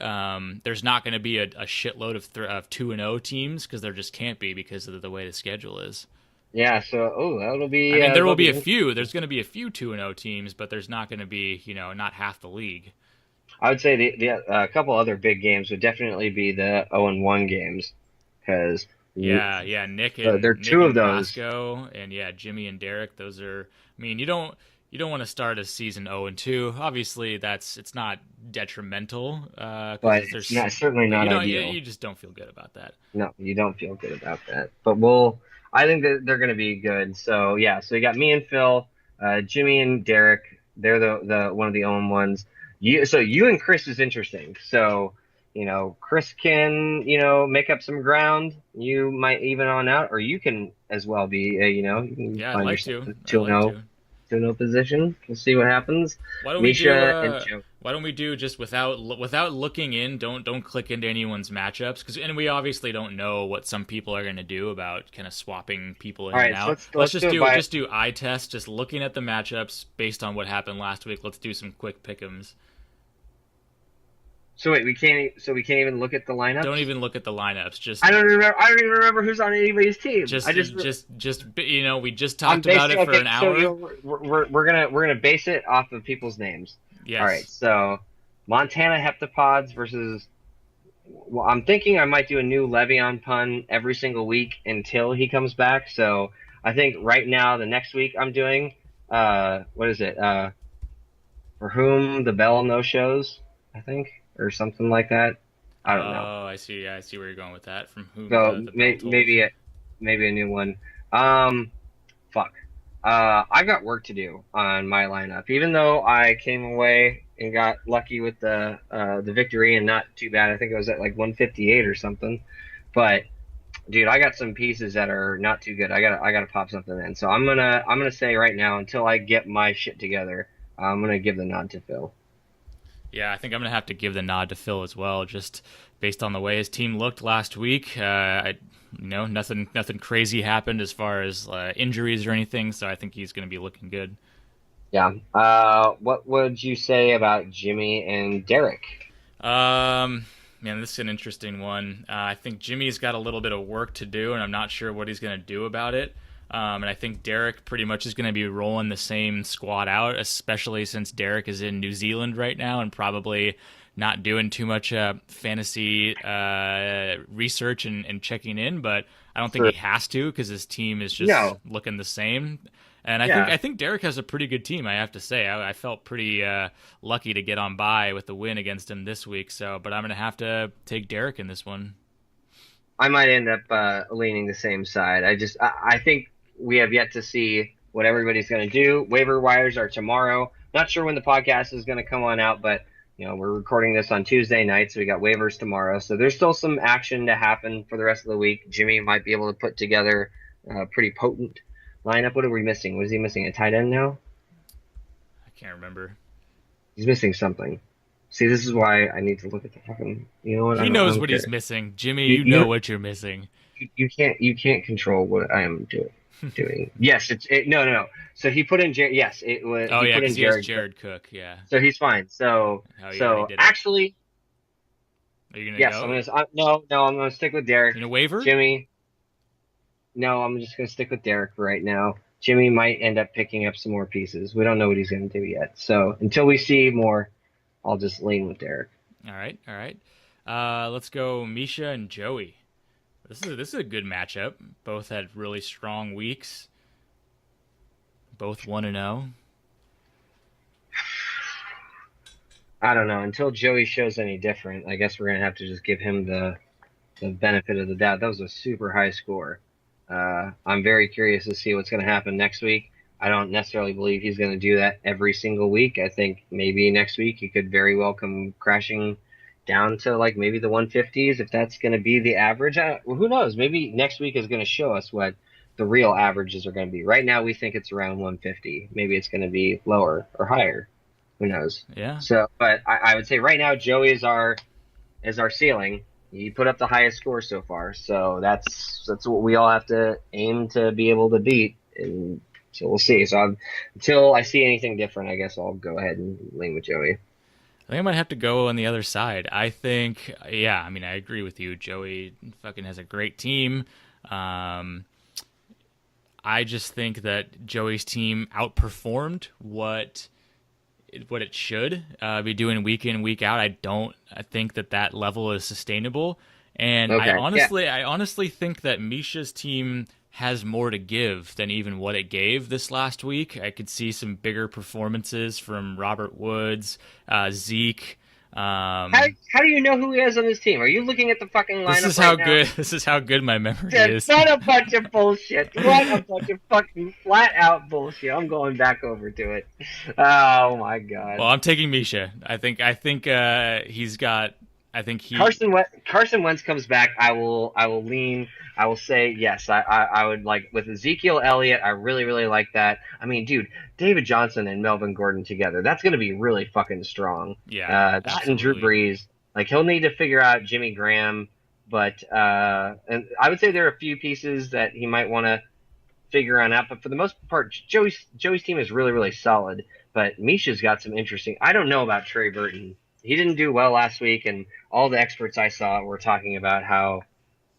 There's not going to be a shitload of 2-0 teams because there just can't be because of the way the schedule is. Yeah. So, that'll be. I mean, there will That'll be a be. few. There's going to be a few 2-0 teams, but there's not going to be, not half the league. I would say the couple other big games would definitely be the 0-1 games because Yeah. Nick there are and two of those. Roscoe, and yeah, Jimmy and Derek. Those are. I mean, you don't want to start a season 0-2. Obviously, it's not detrimental But because it's there's. certainly But not you ideal. just don't feel good about that. No, you don't feel good about that. But I think that they're going to be good. So yeah, so you got me and Phil, Jimmy and Derek. They're the one of the own ones. You and Chris is interesting. So Chris can make up some ground. You might even on out, or you can as well be. You can Yeah, I'd find like yourself to. in I'd like 2-0 to. 2-0 position. We'll see what happens. Why don't we do? Misha and Joe. Why don't we do just without looking in? Don't click into anyone's matchups and we obviously don't know what some people are going to do about kind of swapping people in All and right, so out. let's Just do it by. just do eye test. Just looking at the matchups based on what happened last week. Let's do some quick pick'ems. So wait, we can't. So we can't even look at the Don't lineups. even look at the lineups. I don't remember. I don't even remember who's on anybody's team. I just. we just I'm talked about basing. it for Okay, an so hour. we're gonna base it off of people's names. All right. Yes. So Montana heptapods versus. Well, I'm thinking I might do a new Le'Veon pun every single week until he comes back. So I think right now, the next week I'm doing. What is it? For whom the bell no shows. I think, or something like that. I don't know. Oh, I see. Yeah, I see where you're going with that. From whom So the bell tolls. maybe a new one. Fuck. I got work to do on my lineup. Even though I came away and got lucky with the victory and not too bad. I think it was at like 158 or something. But dude, I got some pieces that are not too good. I gotta pop something in. So I'm gonna say right now until I get my shit together, I'm gonna give the nod to Phil. Yeah, I think I'm gonna have to give the nod to Phil as well, just based on the way his team looked last week. Nothing crazy happened as far as injuries or anything, so I think he's gonna be looking good. Yeah. What would you say about Jimmy and Derek? Man, this is an interesting one. I think Jimmy's got a little bit of work to do, and I'm not sure what he's gonna do about it. And I think Derek pretty much is going to be rolling the same squad out, especially since Derek is in New Zealand right now and probably not doing too much fantasy research and checking in. But I don't think Sure. he has to because his team is just No. looking the same. And I think Yeah. I think Derek has a pretty good team. I have to say, I felt pretty lucky to get on by with the win against him this week. So, but I'm going to have to take Derek in this one. I might end up leaning the same side. I think we have yet to see what everybody's going to do. Waiver wires are tomorrow. Not sure when the podcast is going to come on out, but we're recording this on Tuesday night, so we got waivers tomorrow. So there's still some action to happen for the rest of the week. Jimmy might be able to put together a pretty potent lineup. What are we missing? Was he missing a tight end now? I can't remember. He's missing something. See, this is why I need to look at the fucking. You know what? He knows what he's missing, Jimmy. You know what you're missing. You can't control what I am doing. Yes, no. So he put in Jared. Yes, it was. Oh he yeah, put in because he has Jared Cook. Yeah. So he's fine. So Oh yeah, so he did it. actually, Are you gonna yes, go? no, I'm gonna stick with Derek. In a waiver? Jimmy. No, I'm just gonna stick with Derek for right now. Jimmy might end up picking up some more pieces. We don't know what he's going to do yet. So until we see more, I'll just lean with Derek. All right, all right. Let's go Misha and Joey. This is a good matchup. Both had really strong weeks. Both 1-0. I don't know. Until Joey shows any different, I guess we're going to have to just give him the benefit of the doubt. That was a super high score. I'm very curious to see what's going to happen next week. I don't necessarily believe he's going to do that every single week. I think maybe next week he could very well come crashing down to like maybe the 150s if that's going to be the average. Who knows? Maybe next week is going to show us what the real averages are going to be. Right now we think it's around 150. Maybe it's going to be lower or higher. Who knows? Yeah. So, but I would say right now Joey is our ceiling. He put up the highest score so far, so that's what we all have to aim to be able to beat, and so we'll see. So until I see anything different, I guess I'll go ahead and lean with Joey. I think I might have to go on the other side. I think, yeah, I mean, I agree with you. Joey fucking has a great team. I just think that Joey's team outperformed what it should be doing week in, week out. I think that level is sustainable. And Okay. I honestly think that Misha's team has more to give than even what it gave this last week. I could see some bigger performances from Robert Woods, Zeke. How do you know who he has on his team? Are you looking at the fucking lineup This is right how now? good. This is how good my memory is. What a bunch of bullshit. What a bunch of fucking flat out bullshit. I'm going back over to it. Oh my god. Well, I'm taking Misha. I think he's got. I think he. Carson Wentz comes back. I will lean. I will say yes. I would like with Ezekiel Elliott. I really like that. I mean, dude, David Johnson and Melvin Gordon together. That's going to be really fucking strong. Yeah. That and Drew Brees. Like he'll need to figure out Jimmy Graham, but and I would say there are a few pieces that he might want to figure on out. But for the most part, Joey's team is really solid. But Misha's got some interesting. I don't know about Trey Burton. He didn't do well last week, and all the experts I saw were talking about how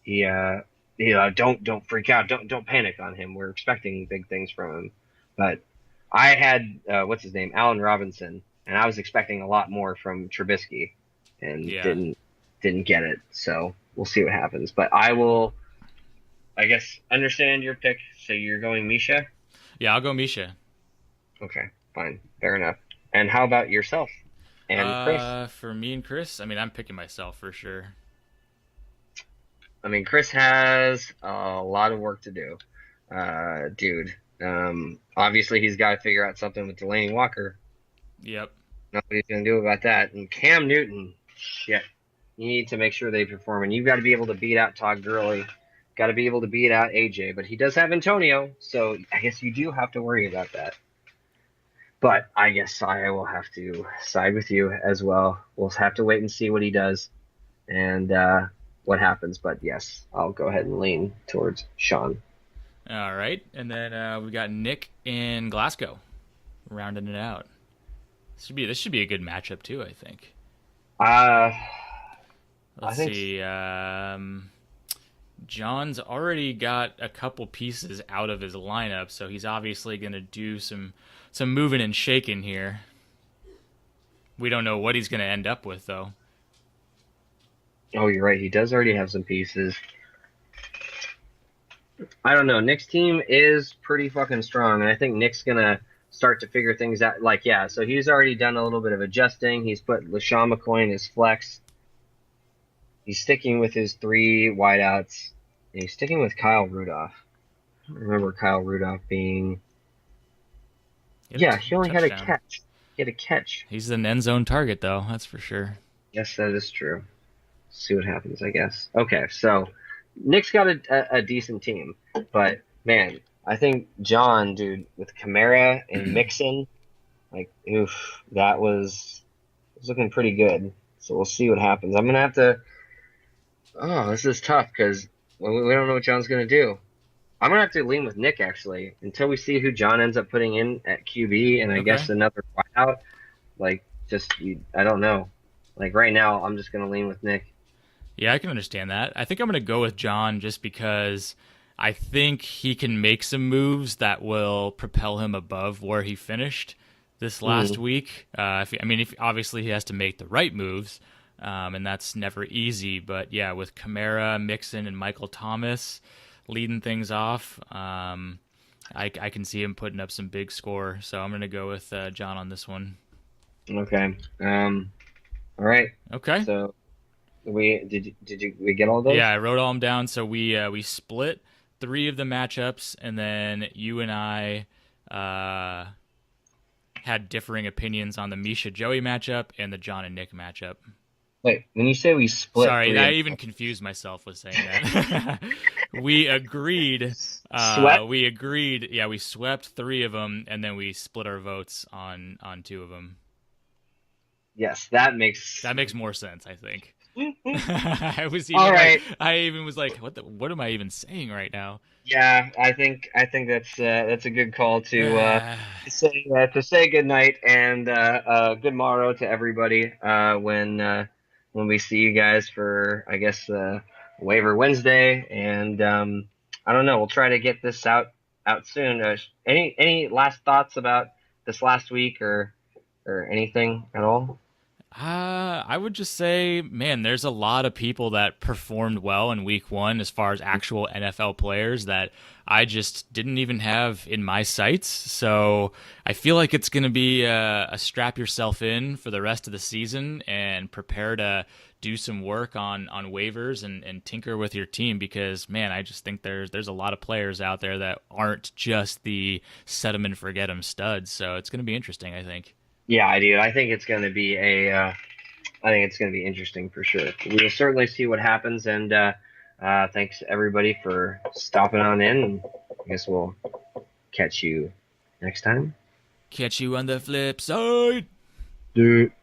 he, don't freak out, don't panic on him. We're expecting big things from him. But I had what's his name, Allen Robinson, and I was expecting a lot more from Trubisky, and didn't get it. So we'll see what happens. But I will, I guess, understand your pick. So you're going Misha? Yeah, I'll go Misha. Okay, fine, fair enough. And how about yourself? And Chris? For me and Chris, I mean, I'm picking myself for sure. I mean, Chris has a lot of work to do, dude. Obviously, he's got to figure out something with Delaney Walker. Yep. Nobody's going to do about that. And Cam Newton, shit. You need to make sure they perform. And you've got to be able to beat out Todd Gurley. Got to be able to beat out AJ. But he does have Antonio, so I guess you do have to worry about that. But I guess I will have to side with you as well. We'll have to wait and see what he does and what happens. But yes, I'll go ahead and lean towards Sean. All right. And then we got Nick in Glasgow rounding it out. This should be a good matchup too, I think. Let's see. John's already got a couple pieces out of his lineup, so he's obviously going to do some moving and shaking here. We don't know what he's going to end up with, though. Oh, you're right. He does already have some pieces. I don't know. Nick's team is pretty fucking strong, and I think Nick's going to start to figure things out. Like, yeah, so he's already done a little bit of adjusting. He's put LaShawn McCoy in his flex. He's sticking with his 3 wideouts. And he's sticking with Kyle Rudolph. I don't remember Kyle Rudolph being... Yeah, he only had a catch. He had a catch. He's an end zone target, though. That's for sure. Yes, that is true. See what happens, I guess. Okay, so Nick's got a decent team. But, man, I think John, dude, with Kamara and Mixon, like, oof, that was looking pretty good. So we'll see what happens. I'm going to have to... Oh, this is tough because we don't know what John's going to do. I'm going to have to lean with Nick, actually, until we see who John ends up putting in at QB and I guess another wideout. Like, I don't know. Like, right now, I'm just going to lean with Nick. Yeah, I can understand that. I think I'm going to go with John just because I think he can make some moves that will propel him above where he finished this last Mm. week. If obviously he has to make the right moves, and that's never easy. But yeah, with Kamara, Mixon, and Michael Thomas leading things off, I can see him putting up some big score. So I'm gonna go with John on this one. Okay. All right. Okay. So we get all Yeah, those? I wrote all them down. So we split three of the matchups, and then you and I uh, had differing opinions on the Misha Joey matchup and the John and Nick matchup. Wait, when you say we split Sorry, three I of even confused myself with saying that. we agreed. swept? We agreed. Yeah, we swept three of them, and then we split our votes on two of them. Yes, that makes. That makes more sense, I think. I was All even like, right. I even was like, what am I even saying right now? Yeah, I think that's a good call to say good night and good morrow to everybody when we see you guys for I guess waiver Wednesday and I don't know, we'll try to get this out soon. Any last thoughts about this last week or anything at all? I would just say, man, there's a lot of people that performed well in week one as far as actual NFL players that I just didn't even have in my sights. So I feel like it's going to be a strap yourself in for the rest of the season and prepare to do some work on waivers and tinker with your team because, man, I just think there's a lot of players out there that aren't just the set 'em and forget 'em studs. So it's going to be interesting, I think. Yeah, I do. I think it's going to be I think it's going to be interesting for sure. We'll certainly see what happens, and thanks everybody for stopping on in. And I guess we'll catch you next time. Catch you on the flip side. Dude.